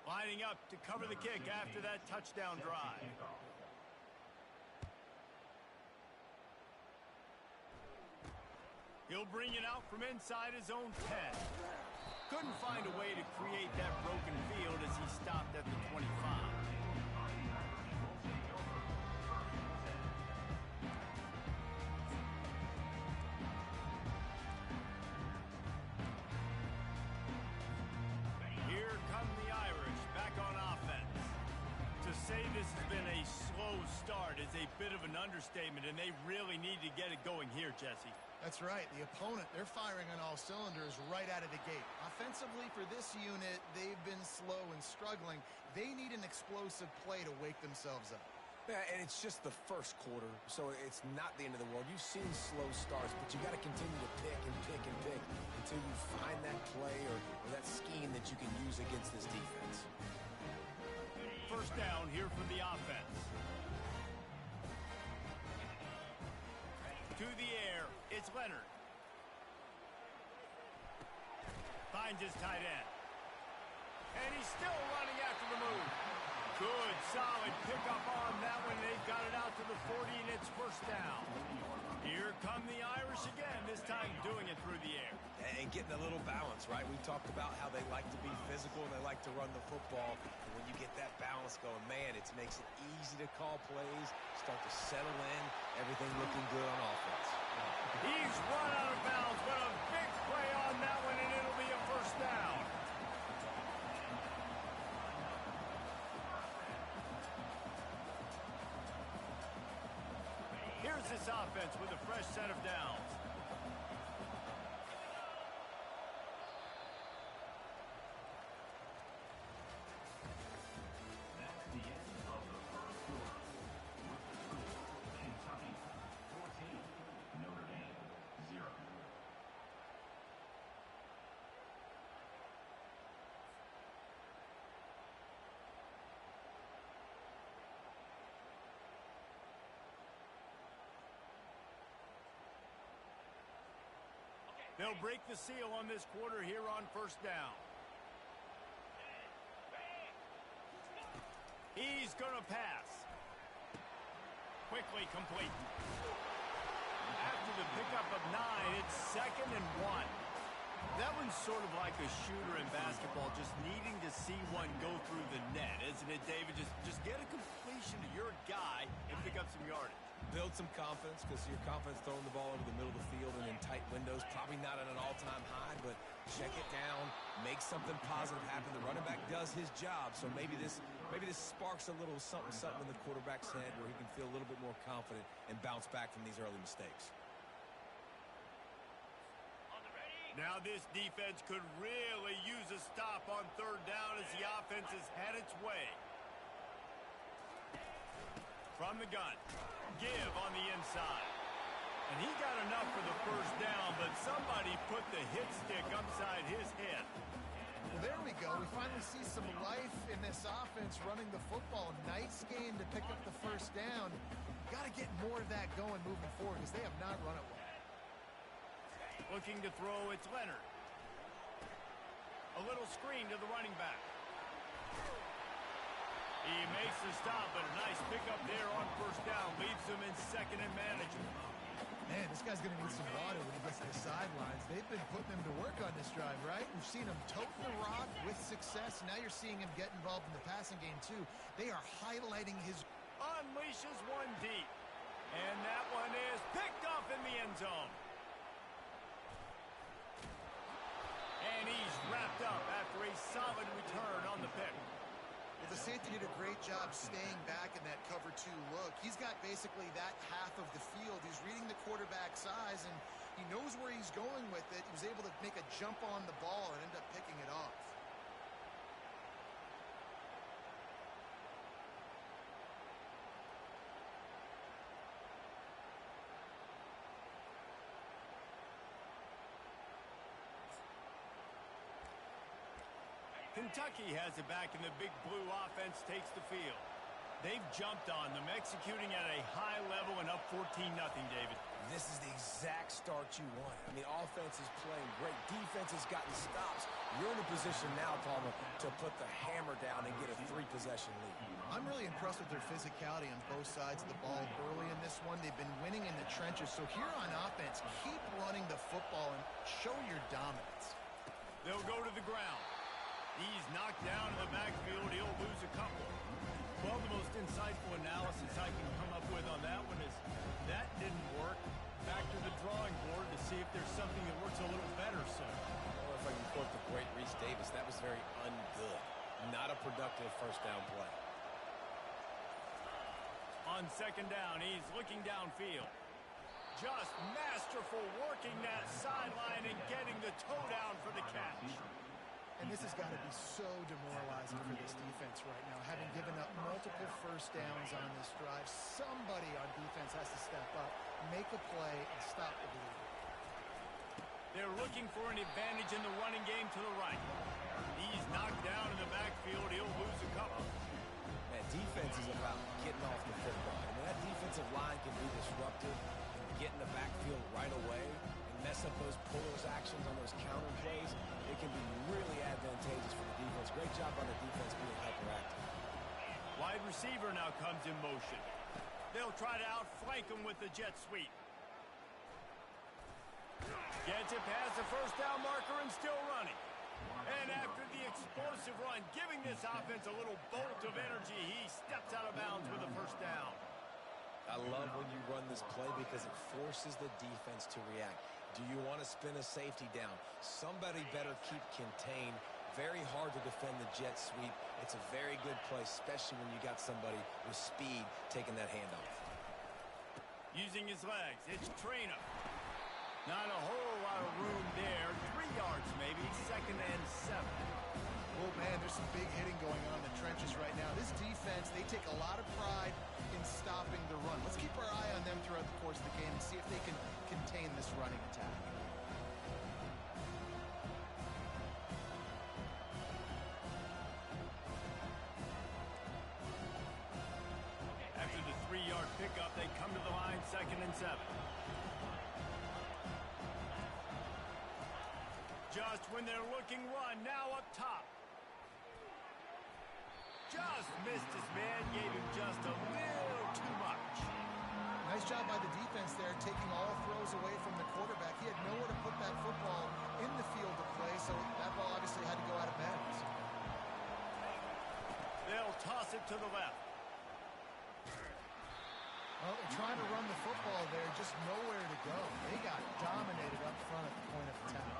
Lining up to cover the kick after that touchdown drive. He'll bring it out from inside his own 10. Couldn't find a way to create that broken field as he stopped at the 25. This has been a slow start is a bit of an understatement, and they really need to get it going here, Jesse. That's right. The opponent, they're firing on all cylinders right out of the gate. Offensively for this unit, they've been slow and struggling. They need an explosive play to wake themselves up. Yeah, and it's just the first quarter, so it's not the end of the world. You've seen slow starts, but you got to continue to pick and pick and pick until you find that play or that scheme that you can use against this defense. First down here for the offense. To the air, it's Leonard. Finds his tight end. And he's still running after the move. Good, solid pickup on that one. They've got it out to the 40, and it's first down. Here come the Irish again, this time doing it through the air. And getting a little balance, right? We talked about how they like to be physical and they like to run the football. And when you get that balance going, man, it makes it easy to call plays, start to settle in, everything looking good on offense. He's run out of bounds, but a big play on that one, and it'll be a first down. Here's this offense with a fresh set of downs. That's the They'll break the seal on this quarter here on first down. He's going to pass. Quickly complete. After the pickup of 9, it's 2nd and 1. That one's sort of like a shooter in basketball, just needing to see one go through the net, isn't it, David? Just get a completion to your guy and pick up some yardage. Build some confidence, because your confidence throwing the ball over the middle of the field and in tight windows, probably not at an all-time high, but check it down, make something positive happen. The running back does his job, so maybe this sparks a little something in the quarterback's head where he can feel a little bit more confident and bounce back from these early mistakes. Now this defense could really use a stop on third down as the offense has had its way. From the gun, give on the inside. And he got enough for the first down, but somebody put the hit stick upside his head. Well, there we go. We finally see some life in this offense running the football. Nice game to pick up the first down. Got to get more of that going moving forward because they have not run it well. Looking to throw, it's Leonard. A little screen to the running back. He makes the stop, but a nice pickup there on first down. Leaves him in 2nd and manageable. Man, this guy's going to need some water when he gets to the sidelines. They've been putting him to work on this drive, right? We've seen him toting the rock with success. Now you're seeing him get involved in the passing game, too. They are highlighting his... Unleashes one deep. And that one is picked off in the end zone. And he's wrapped up after a solid return on the pick. Well, the safety did a great job staying back in that cover 2 look. He's got basically that half of the field. He's reading the quarterback's eyes, and he knows where he's going with it. He was able to make a jump on the ball and end up picking it off. Kentucky has it back, and the Big Blue offense takes the field. They've jumped on them, executing at a high level and up 14-0, David. This is the exact start you want. I mean, offense is playing great. Defense has gotten stops. You're in a position now, Palmer, to put the hammer down and get a 3-possession lead. I'm really impressed with their physicality on both sides of the ball early in this one. They've been winning in the trenches. So here on offense, keep running the football and show your dominance. They'll go to the ground. He's knocked down in the backfield. He'll lose a couple. Well, the most insightful analysis I can come up with on that one is that didn't work. Back to the drawing board to see if there's something that works a little better, sir. Or if I can quote the great Reese Davis, that was very ungood. Not a productive first down play. On 2nd down, he's looking downfield. Just masterful working that sideline and getting the toe down for the catch. And this has got to be so demoralizing for this defense right now. Having given up multiple first downs on this drive, somebody on defense has to step up, make a play, and stop the bleeding. They're looking for an advantage in the running game to the right. He's knocked down in the backfield. He'll lose a couple. Man, defense is about getting off the football. I mean, that defensive line can be disruptive and get in the backfield right away and mess up those pullers actions on those counter plays. It can be really advantageous for the defense. Great job on the defense being hyperactive. Wide receiver now comes in motion. They'll try to outflank him with the jet sweep. Gets it past the first down marker and still running. And after the explosive run, giving this offense a little bolt of energy, he steps out of bounds with a first down. I love when you run this play because it forces the defense to react. Do you want to spin a safety down? Somebody better keep contained. Very hard to defend the jet sweep. It's a very good play, especially when you got somebody with speed taking that handoff. Using his legs, it's Trainer. Not a whole lot of room there. 3 yards maybe, 2nd and 7. Oh, man, there's some big hitting going on in the trenches right now. This defense, they take a lot of pride in stopping the run. Let's keep our eye on them throughout the course of the game and see if they can contain this running attack. After the 3-yard pickup, they come to the line, 2nd and 7. just when they're looking run. Now up top. Just missed his man, gave him just a little too much. Nice job by the defense there, taking all throws away from the quarterback. He had nowhere to put that football in the field of play, so that ball obviously had to go out of bounds. They'll toss it to the left. Well, they're trying to run the football there, just nowhere to go. They got dominated up front at the point of attack.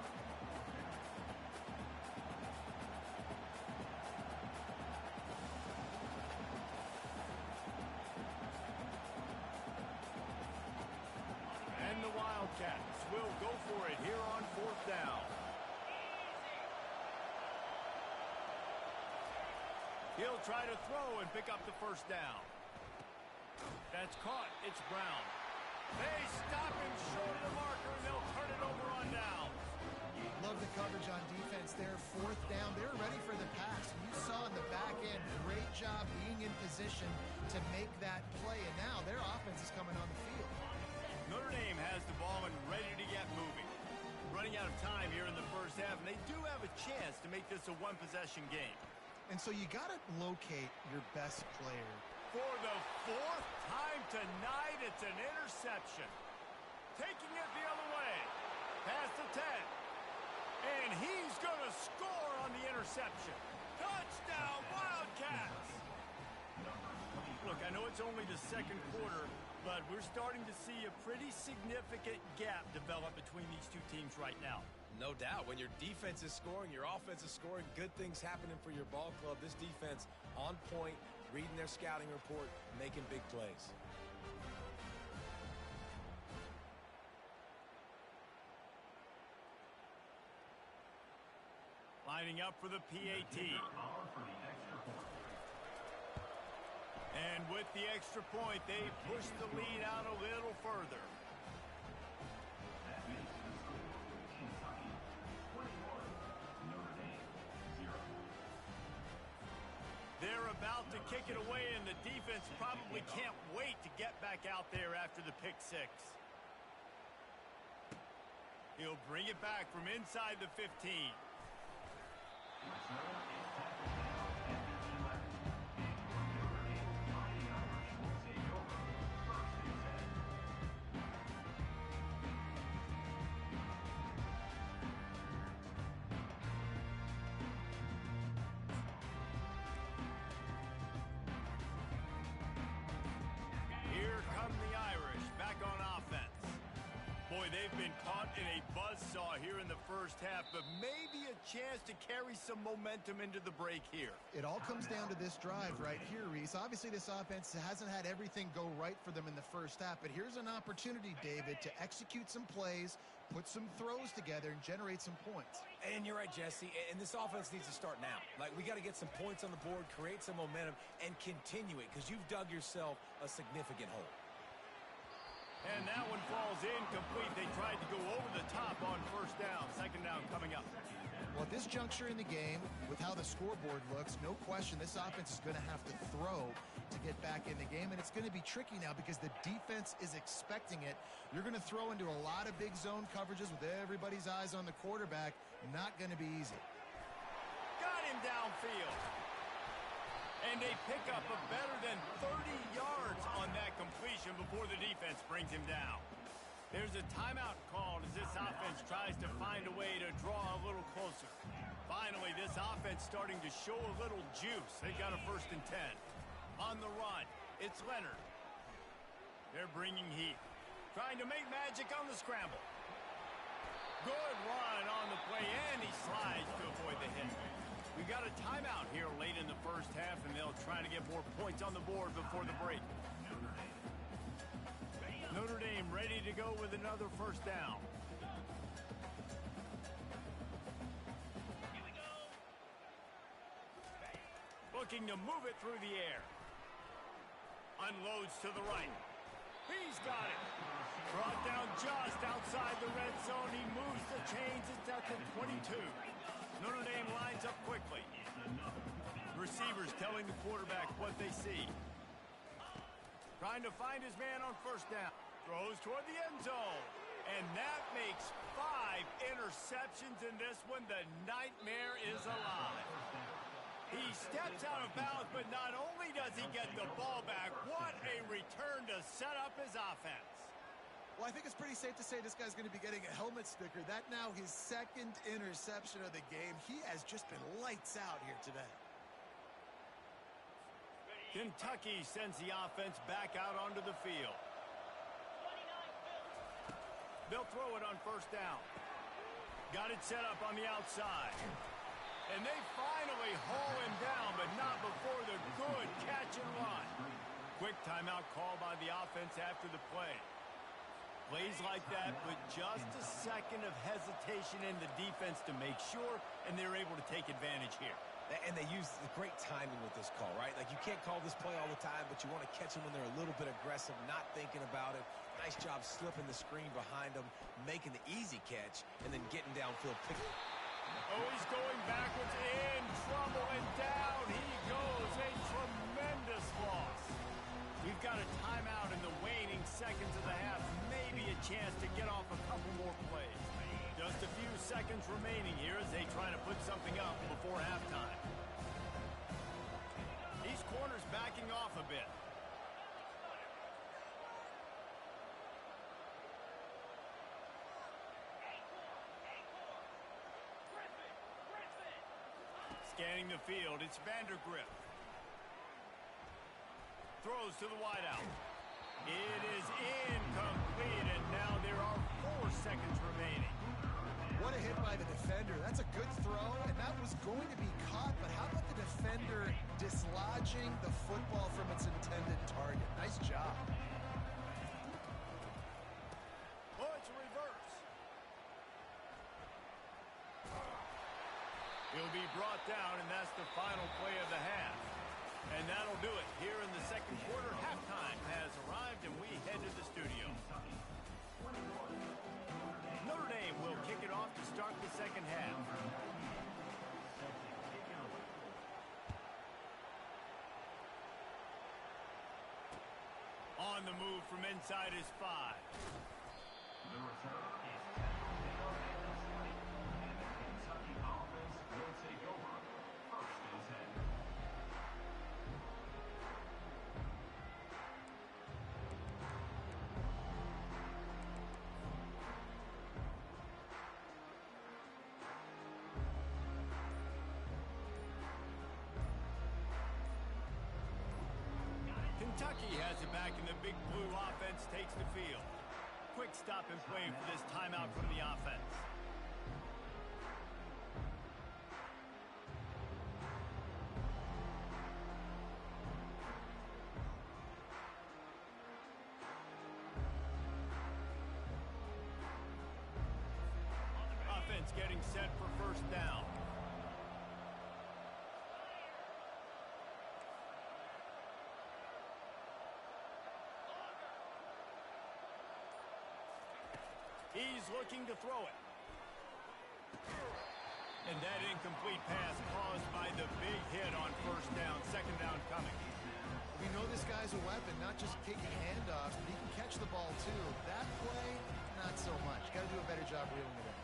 And the Wildcats will go for it here on 4th down. He'll try to throw and pick up the first down. That's caught. It's Brown. They stop him short of the marker, and they'll turn it over on downs. Love the coverage on defense there. 4th down. They're ready for the pass. You saw in the back end, great job being in position to make that play. And now their offense is coming on the field. Notre Dame has the ball and ready to get moving. Running out of time here in the first half, and they do have a chance to make this a one-possession game. And so you got to locate your best player. For the 4th time tonight, it's an interception. Taking it the other way. Past the 10. And he's going to score on the interception. Touchdown, Wildcats! Look, I know it's only the second quarter, but we're starting to see a pretty significant gap develop between these two teams right now. No doubt. When your defense is scoring, your offense is scoring, good things happening for your ball club. This defense on point, reading their scouting report, making big plays. Lining up for the PAT. And with the extra point, they push the lead out a little further. That makes the score Kentucky 21, Notre Dame 0. They're about to kick it away, and the defense probably can't wait to get back out there after the pick six. He'll bring it back from inside the 15. Here come the Irish back on offense. Boy, they've been caught in a buzzsaw here in the first half, but maybe a chance to carry some momentum into the break here. It all comes down to this drive right here, Reese. Obviously, this offense hasn't had everything go right for them in the first half, but here's an opportunity, David, to execute some plays, put some throws together, and generate some points. And you're right, Jesse, and this offense needs to start now. Like, we got to get some points on the board, create some momentum, and continue it, because you've dug yourself a significant hole. And that one falls incomplete. They tried to go over the top on first down. Second down coming up. Well, at this juncture in the game, with how the scoreboard looks, no question this offense is going to have to throw to get back in the game, and it's going to be tricky now because the defense is expecting it. You're going to throw into a lot of big zone coverages with everybody's eyes on the quarterback. Not going to be easy. Got him downfield. And they pick up a better than 30 yards on that completion before the defense brings him down. There's a timeout called as this offense tries to find a way to draw a little closer. Finally, this offense starting to show a little juice. They got a 1st and 10. On the run, it's Leonard. They're bringing heat. Trying to make magic on the scramble. Good run on the play, and he slides to avoid the hit. We got a timeout here late in the first half, and they'll try to get more points on the board before the break. Notre Dame ready to go with another first down. Here we go. Looking to move it through the air. Unloads to the right. He's got it. Brought down just outside the red zone. He moves the chains. It's at the 22. Notre Dame lines up quickly. Receivers telling the quarterback what they see. Trying to find his man on first down. Throws toward the end zone. And that makes 5 interceptions in this one. The nightmare is alive. He steps out of bounds, but not only does he get the ball back, what a return to set up his offense. Well, I think it's pretty safe to say this guy's going to be getting a helmet sticker. That now his second interception of the game. He has just been lights out here today. Kentucky sends the offense back out onto the field. They'll throw it on first down. Got it set up on the outside. And they finally haul him down, but not before the good catch and run. Quick timeout call by the offense after the play. Plays like that with just a second of hesitation in the defense to make sure, and they're able to take advantage here. And they use the great timing with this call, right? Like, you can't call this play all the time, but you want to catch them when they're a little bit aggressive, not thinking about it. Nice job slipping the screen behind them, making the easy catch, and then getting downfield. Oh, he's going backwards, in trouble, and down he goes. A tremendous loss. We've got a timeout in the waning seconds of the half. Maybe a chance to get off a couple more plays. Just a few seconds remaining here as they try to put something up before halftime. These corners backing off a bit. Scanning the field, it's Vandergrift. Throws to the wideout. It is incomplete, and now there are 4 seconds remaining. What a hit by the defender. That's a good throw, and that was going to be caught, but how about the defender dislodging the football from its intended target? Nice job. Oh, it's a reverse. He'll be brought down, and that's the final play of the half. And that'll do it here in the second quarter. Halftime has arrived, and we head to the studio. Notre Dame will kick it off to start the second half. On the move from inside his 5. The return is Tackle and the Kentucky offense will take over. First and 10. Kentucky has it back, and the Big Blue offense takes the field. Quick stop and play for this timeout from the offense. Offense getting set for first down. He's looking to throw it. And that incomplete pass caused by the big hit on first down. Second down coming. We know this guy's a weapon, not just kicking handoffs, but he can catch the ball too. That play, not so much. Got to do a better job reeling it in.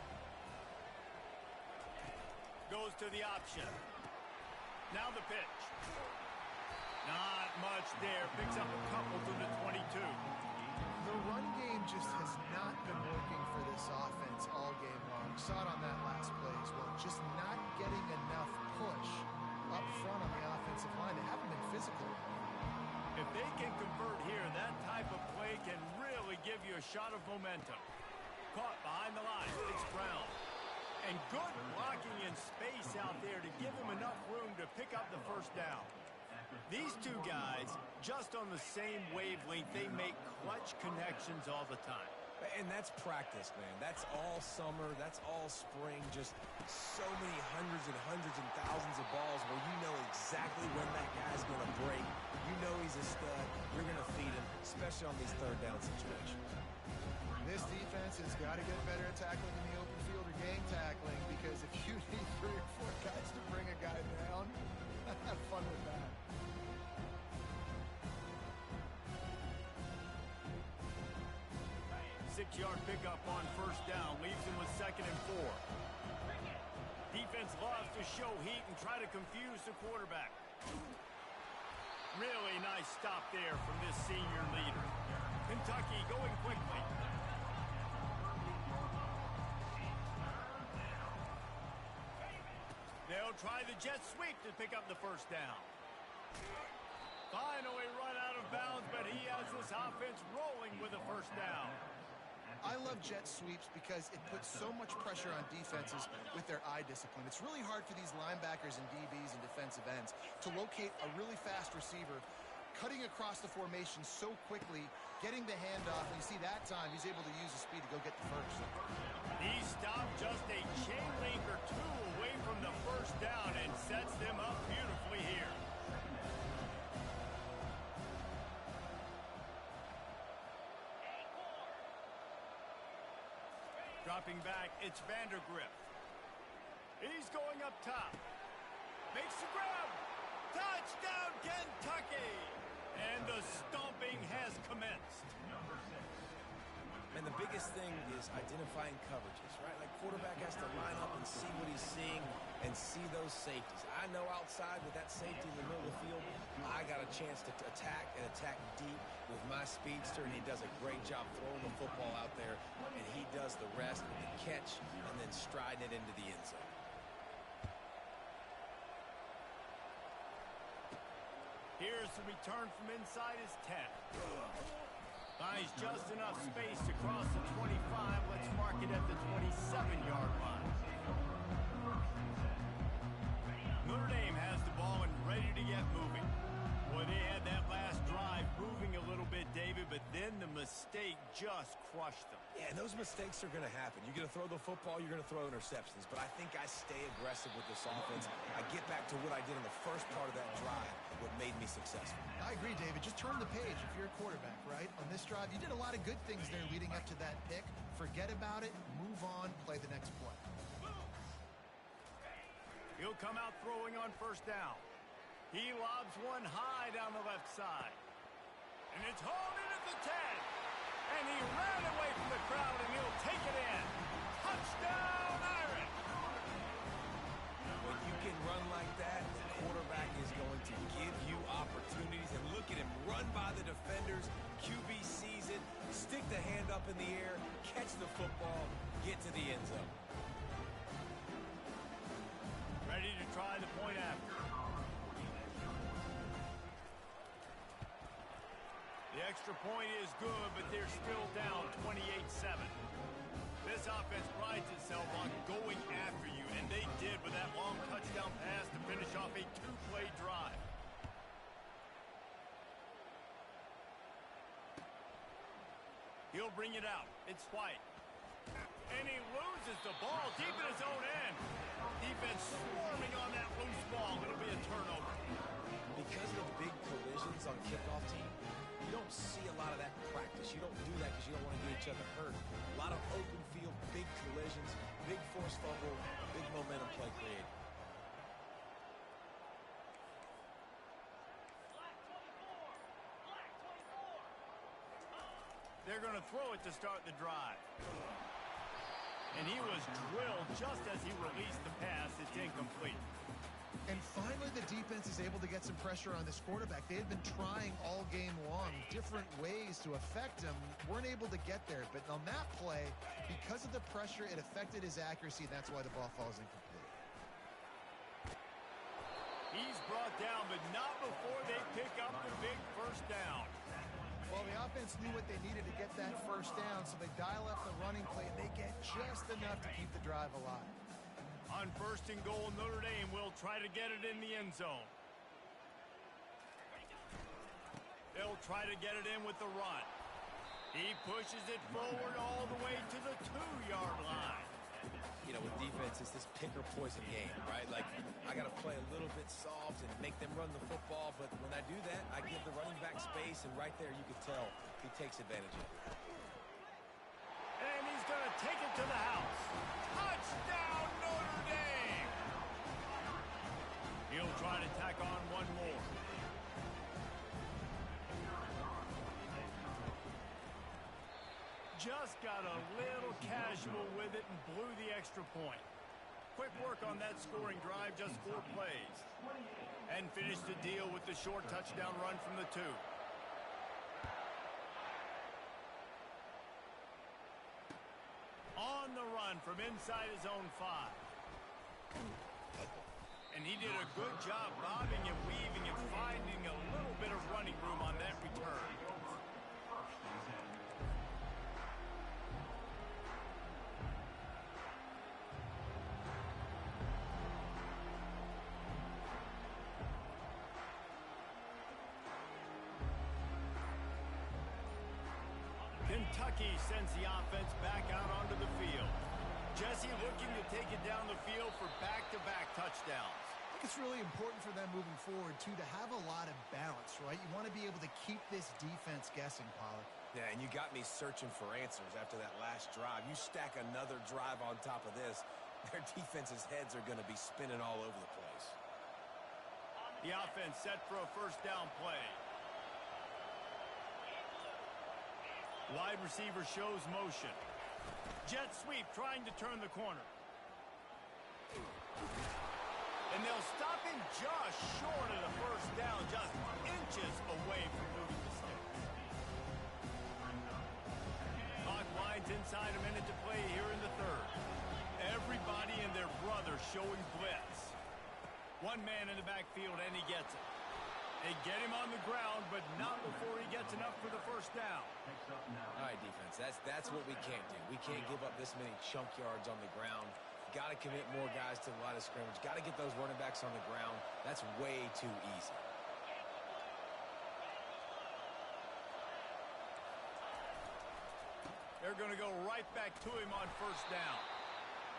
Goes to the option. Now the pitch. Not much there. Picks up a couple to the 22. The run game just has not been working for this offense all game long. Saw it on that last play as well. Just not getting enough push up front on the offensive line. They haven't been physical. If they can convert here, that type of play can really give you a shot of momentum. Caught behind the line. It's Brown. And good blocking in space out there to give him enough room to pick up the first down. These two guys, just on the same wavelength, they make clutch connections all the time. And that's practice, man. That's all summer. That's all spring. Just so many hundreds and thousands of balls where you know exactly when that guy's going to break. You know he's a stud. You're going to feed him, especially on these third down situations. This defense has got to get better at tackling in the open field or game tackling, because if you need 3 or 4 guys to bring a guy down, have fun with that. 6-yard pickup on first down. Leaves him with 2nd and 4. Defense loves to show heat and try to confuse the quarterback. Really nice stop there from this senior leader. Kentucky going quickly. They'll try the jet sweep to pick up the first down. Finally run out of bounds, but he has this offense rolling with a first down. I love jet sweeps because it puts so much pressure on defenses with their eye discipline. It's really hard for these linebackers and DBs and defensive ends to locate a really fast receiver cutting across the formation so quickly, getting the handoff, and you see that time he's able to use the speed to go get the first. He stopped just a chain link or two away from the first down and sets them up beautifully here. Dropping back, it's Vandergrift. He's going up top. Makes the grab. Touchdown, Kentucky! And the stomping has commenced. And the biggest thing is identifying coverages, right? Like quarterback has to line up and see what he's seeing and see those safeties. I know outside with that safety in the middle of the field, I got a chance to attack and attack deep with my speedster, and he does a great job throwing the football out there, and he does the rest with the catch and then striding it into the end zone. Here's the return from inside his 10. Finds just enough space to cross the 25. Let's mark it at the 27-yard line. Notre Dame has the ball and ready to get moving. Boy, they had that last drive moving a little bit, David, but then the mistake just crushed them. Yeah, and those mistakes are going to happen. You're going to throw the football, you're going to throw interceptions, but I think I stay aggressive with this offense. I get back to what I did in the first part of that drive, what made me successful. I agree, David. Just turn the page if you're a quarterback, right? On this drive, you did a lot of good things there leading up to that pick. Forget about it, move on, play the next play. He'll come out throwing on first down. He lobs one high down the left side. And it's hauled in at the 10. And he ran away from the crowd, and he'll take it in. Touchdown, Irish! When you can run like that, the quarterback is going to give you opportunities. And look at him run by the defenders. QB sees it, stick the hand up in the air, catch the football, get to the end zone. Ready to try the point after. The extra point is good, but they're still down 28-7. This offense prides itself on going after you, and they did with that long touchdown pass to finish off a two-play drive. He'll bring it out. It's White. And he loses the ball deep in his own end. Defense swarming on that loose ball. It'll be a turnover. Because of the big collisions on kickoff team, you don't see a lot of that practice. You don't do that because you don't want to get each other hurt. A lot of open field, big collisions, big forced fumble, big momentum play created. They're going to throw it to start the drive. And he was drilled just as he released the pass. It's incomplete. And finally, the defense is able to get some pressure on this quarterback. They had been trying all game long different ways to affect him. Weren't able to get there. But on that play, because of the pressure, it affected his accuracy, and that's why the ball falls incomplete. He's brought down, but not before they pick up the big first down. Well, the offense knew what they needed to get that first down, so they dial up the running play, and they get just enough to keep the drive alive. On first and goal, Notre Dame will try to get it in the end zone. They'll try to get it in with the run. He pushes it forward all the way to the 2-yard line. You know, with defense, it's this pick or poison game, right? Like, I got to play a little bit soft and make them run the football, but when I do that, I give the running back space, and right there you can tell he takes advantage of it. And he's going to take it to the house. Touchdown, Notre Dame! He'll try to tack on one more. Just got a little casual with it and blew the extra point. Quick work on that scoring drive, just 4 plays. And finished the deal with the short touchdown run from the 2. On the run from inside his own 5. And he did a good job bobbing and weaving and finding a little bit of running room on that return. Kentucky sends the offense back out onto the field. Jesse looking to take it down the field for back-to-back touchdowns. I think it's really important for them moving forward, too, to have a lot of balance, right? You want to be able to keep this defense guessing, Pollard. Yeah, and you got me searching for answers after that last drive. You stack another drive on top of this, their defense's heads are going to be spinning all over the place. The offense set for a first down play. Wide receiver shows motion. Jet sweep trying to turn the corner. And they'll stop him just short of the first down, just inches away from moving the sticks. Clock winds inside, a minute to play here in the 3rd. Everybody and their brother showing blitz. One man in the backfield, and he gets it. They get him on the ground, but not before he gets enough for the first down. All right, defense, that's what we can't do. We can't give up this many chunk yards on the ground. Got to commit more guys to the line of scrimmage. Got to get those running backs on the ground. That's way too easy. They're going to go right back to him on first down.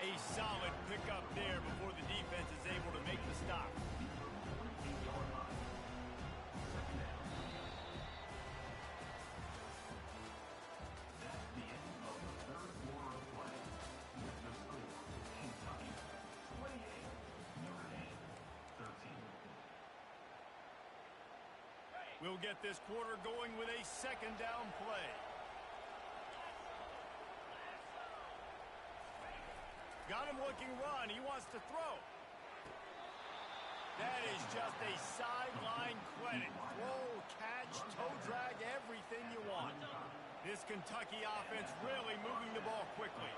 A solid pickup there before the defense is able to make the stop. We'll get this quarter going with a second down play. Got him looking run. He wants to throw. That is just a sideline credit. Throw, catch, toe drag, everything you want. This Kentucky offense really moving the ball quickly.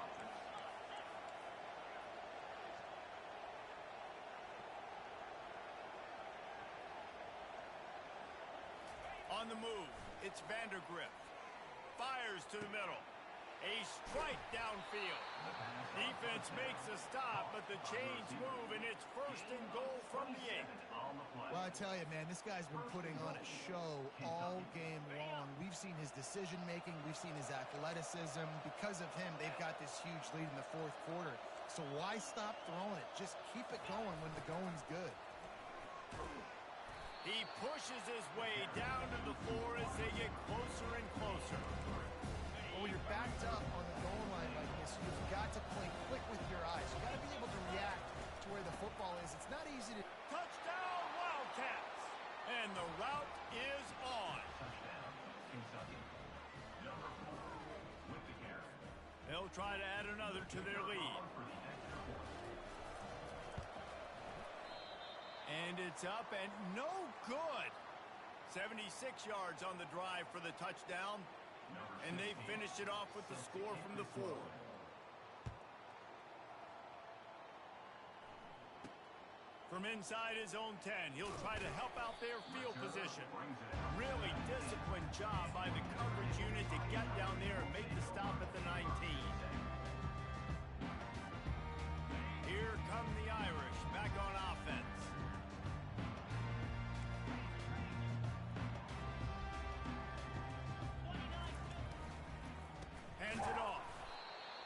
On the move, it's Vandergrift. Fires to the middle. A strike downfield. Defense makes a stop, but the chains move, and it's 1st and goal from the 8. Well, I tell you, man, this guy's been putting on a show all game long. We've seen his decision-making. We've seen his athleticism. Because of him, they've got this huge lead in the 4th quarter. So why stop throwing it? Just keep it going when the going's good. He pushes his way down to the floor as they get closer and closer. Well, when you're backed up on the goal line like this, you've got to play quick with your eyes. You've got to be able to react to where the football is. It's not easy to... Touchdown, Wildcats! And the route is on. They'll try to add another to their lead. And it's up and no good. 76 yards on the drive for the touchdown. And they finished it off with the score from the 4. From inside his own 10, he'll try to help out their field position. Really disciplined job by the coverage unit to get down there and make the stop at the 19. Here come the Irish back on offense. Hands it off.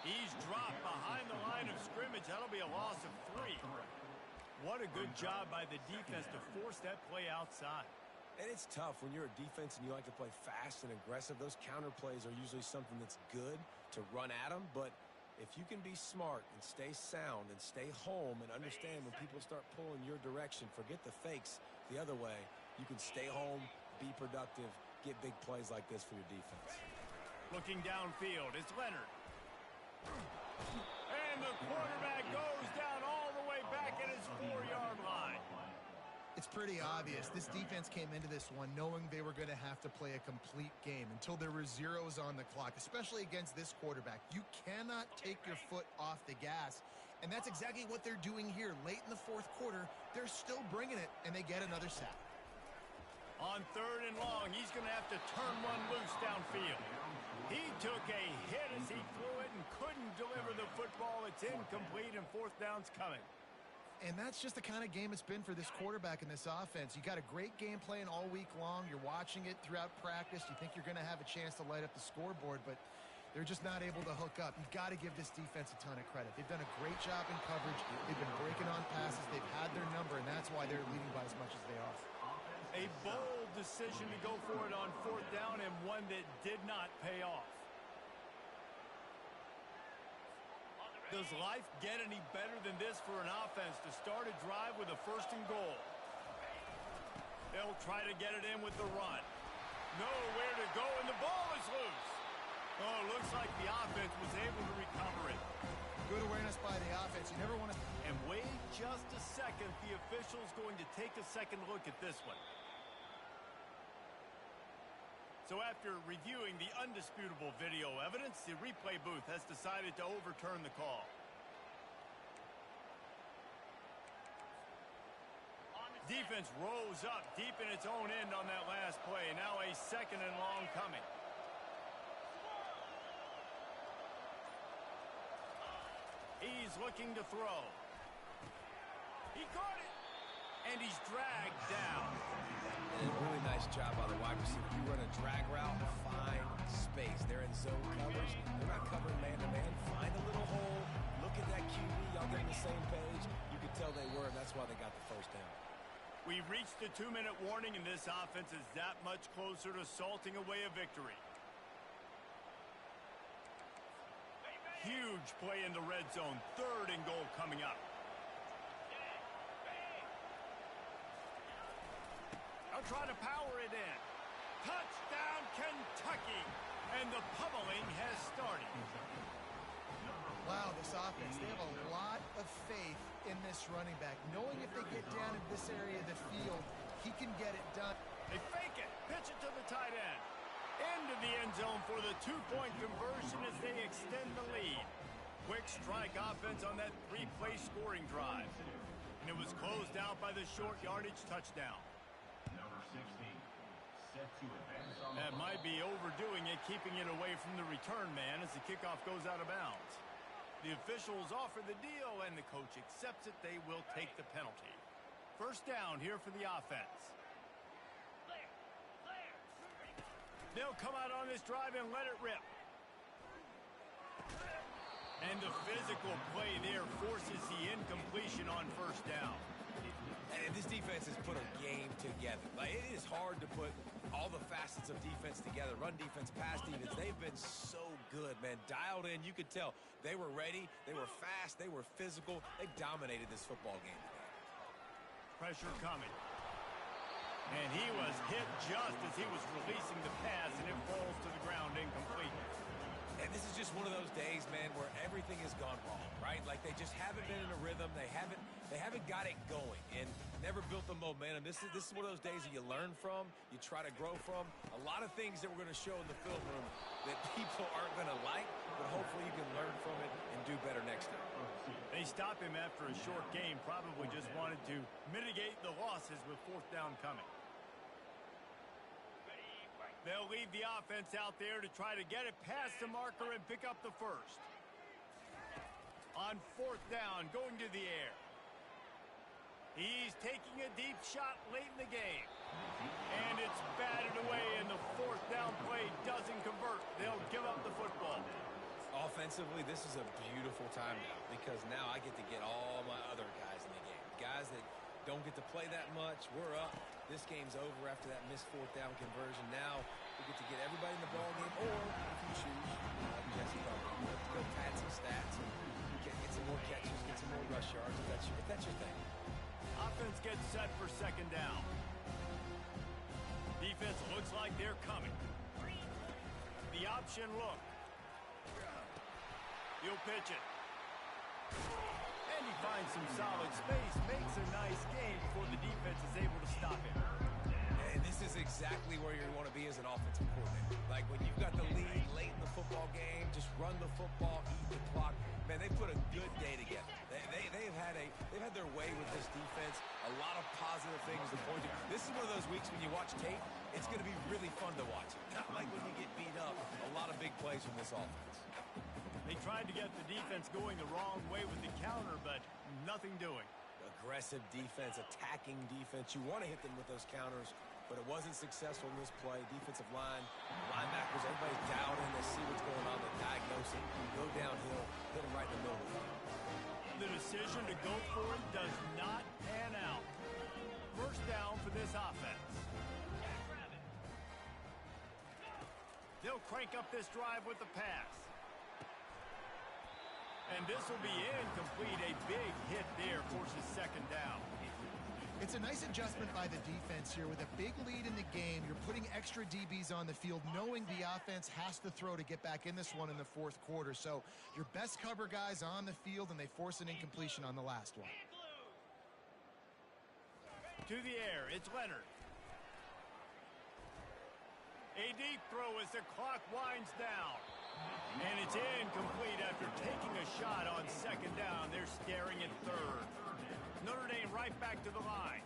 He's dropped behind the line of scrimmage. That'll be a loss of 3. What a good job by the defense to force that play outside. And it's tough when you're a defense and you like to play fast and aggressive. Those counter plays are usually something that's good to run at them. But if you can be smart and stay sound and stay home and understand when people start pulling your direction, forget the fakes the other way, you can stay home, be productive, get big plays like this for your defense. Looking downfield, it's Leonard. And the quarterback goes down all the way back at his 4-yard line. It's pretty obvious. This defense came into this one knowing they were going to have to play a complete game until there were zeros on the clock, especially against this quarterback. You cannot take your foot off the gas, and that's exactly what they're doing here. Late in the fourth quarter, they're still bringing it, and they get another sack. On 3rd and long, he's going to have to turn one loose downfield. He took a hit as he threw it and couldn't deliver the football. It's incomplete, and 4th down's coming. And that's just the kind of game it's been for this quarterback in this offense. You got a great game plan all week long. You're watching it throughout practice. You think you're going to have a chance to light up the scoreboard, but they're just not able to hook up. You've got to give this defense a ton of credit. They've done a great job in coverage. They've been breaking on passes. They've had their number, and that's why they're leading by as much as they are. A bold decision to go for it on 4th down, and one that did not pay off. Does life get any better than this for an offense to start a drive with a 1st and goal? They'll try to get it in with the run. Nowhere to go, and the ball is loose. Oh, it looks like the offense was able to recover it. Good awareness by the offense. You never want to... And wait just a second. The official's going to take a second look at this one. So after reviewing the undisputable video evidence, the replay booth has decided to overturn the call. Defense rose up deep in its own end on that last play. Now a 2nd and long coming. He's looking to throw. He caught it. And he's dragged down. And a really nice job by the wide receiver. You run a drag route, find space. They're in zone coverage. They're not covering man-to-man. Find a little hole. Look at that QB. Y'all get on the same page. You could tell they were, and that's why they got the 1st down. We've reached the 2-minute warning, and this offense is that much closer to salting away a victory. Huge play in the red zone. 3rd and goal coming up. They'll try to power it in. Touchdown, Kentucky. And the pummeling has started. Wow, this offense, they have a lot of faith in this running back, knowing if they get down in this area of the field, he can get it done. They fake it, pitch it to the tight end. Into the end zone for the 2-point conversion as they extend the lead. Quick strike offense on that 3-play scoring drive. And it was closed out by the short yardage touchdown. Number 16, set to advance on That might be overdoing it, keeping it away from the return man as the kickoff goes out of bounds. The officials offer the deal, and the coach accepts it. They will take the penalty. 1st down here for the offense. They'll come out on this drive and let it rip. And the physical play there forces the incompletion on 1st down. And this defense has put a game together. Like, it is hard to put all the facets of defense together. Run defense, pass defense. They've been so good, man. Dialed in. You could tell they were ready. They were fast. They were physical. They dominated this football game today. Pressure coming. And he was hit just as he was releasing the pass, and it falls to the ground incomplete. And this is just one of those days, man, where everything has gone wrong, right? Like, they just haven't been in a rhythm. They haven't got it going and never built the momentum. This is one of those days that you learn from, you try to grow from. A lot of things that we're going to show in the film room that people aren't going to like, but hopefully you can learn from it and do better next time. They stop him after a short game, probably just wanted to mitigate the losses with 4th down coming. They'll leave the offense out there to try to get it past the marker and pick up the 1st. On 4th down, going to the air. He's taking a deep shot late in the game. And it's batted away, and the 4th down play doesn't convert. They'll give up the football. Offensively, this is a beautiful time now because now I get to get all my other guys in the game. Guys that don't get to play that much. We're up. This game's over after that missed 4th down conversion. Now we get to get everybody in the ball game, or if you choose, like Jesse probably, to go pad some stats and get some more catches, get some more rush yards if that's your thing. Offense gets set for 2nd down. Defense looks like they're coming. the option look. He'll pitch it. And he finds some solid space, makes a nice game before the defense is able to stop him. And this is exactly where you want to be as an offensive coordinator. Like when you've got the lead late in the football game, just run the football, eat the clock. Man, they put a good day together. They've had their way with this defense. A lot of positive things to point to. This is one of those weeks when you watch tape, it's going to be really fun to watch. Not like when you get beat up. A lot of big plays from this offense. They tried to get the defense going the wrong way with the counter, but nothing doing. Aggressive defense, attacking defense. You want to hit them with those counters, but it wasn't successful in this play. Defensive line, linebackers, everybody's doubting. They see what's going on. They diagnose it. Go downhill, hit them right in the middle. The decision to go for it does not pan out. First down for this offense. They'll crank up this drive with the pass. And this will be incomplete. A big hit there forces second down. It's a nice adjustment by the defense here. With a big lead in the game, you're putting extra DBs on the field, knowing the offense has to throw to get back in this one in the fourth quarter. So your best cover guys on the field, and they force an incompletion on the last one. To the air, it's Leonard. A deep throw as the clock winds down. And it's incomplete after taking a shot on second down. They're staring at third. Notre Dame right back to the line.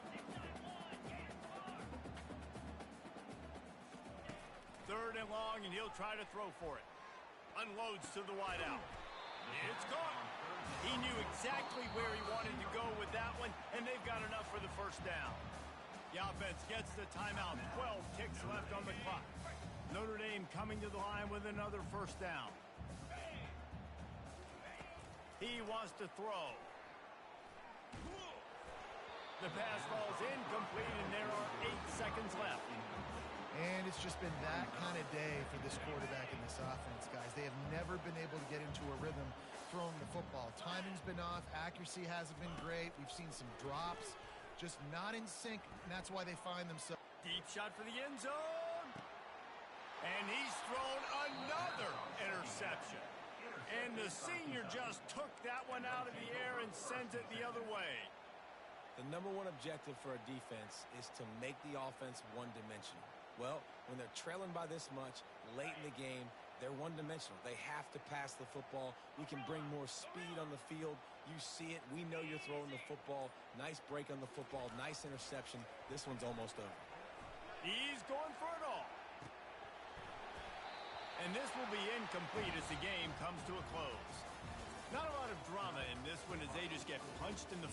Third and long, and he'll try to throw for it. Unloads to the wideout. It's gone. He knew exactly where he wanted to go with that one, and they've got enough for the first down. The offense gets the timeout. 12 ticks left on the clock. Notre Dame coming to the line with another first down. He wants to throw. The pass falls incomplete, and there are 8 seconds left. And it's just been that kind of day for this quarterback in this offense, guys. They have never been able to get into a rhythm throwing the football. Timing's been off. Accuracy hasn't been great. We've seen some drops. Just not in sync, and that's why they find themselves. Deep shot for the end zone. And he's thrown another interception. And the senior just took that one out of the air and sends it the other way. The number one objective for a defense is to make the offense one-dimensional. Well, when they're trailing by this much, late in the game, they're one-dimensional. They have to pass the football. We can bring more speed on the field. You see it. We know you're throwing the football. Nice break on the football. Nice interception. This one's almost over. He's going for it all. And this will be incomplete as the game comes to a close. Not a lot of drama in this one as they just get punched in the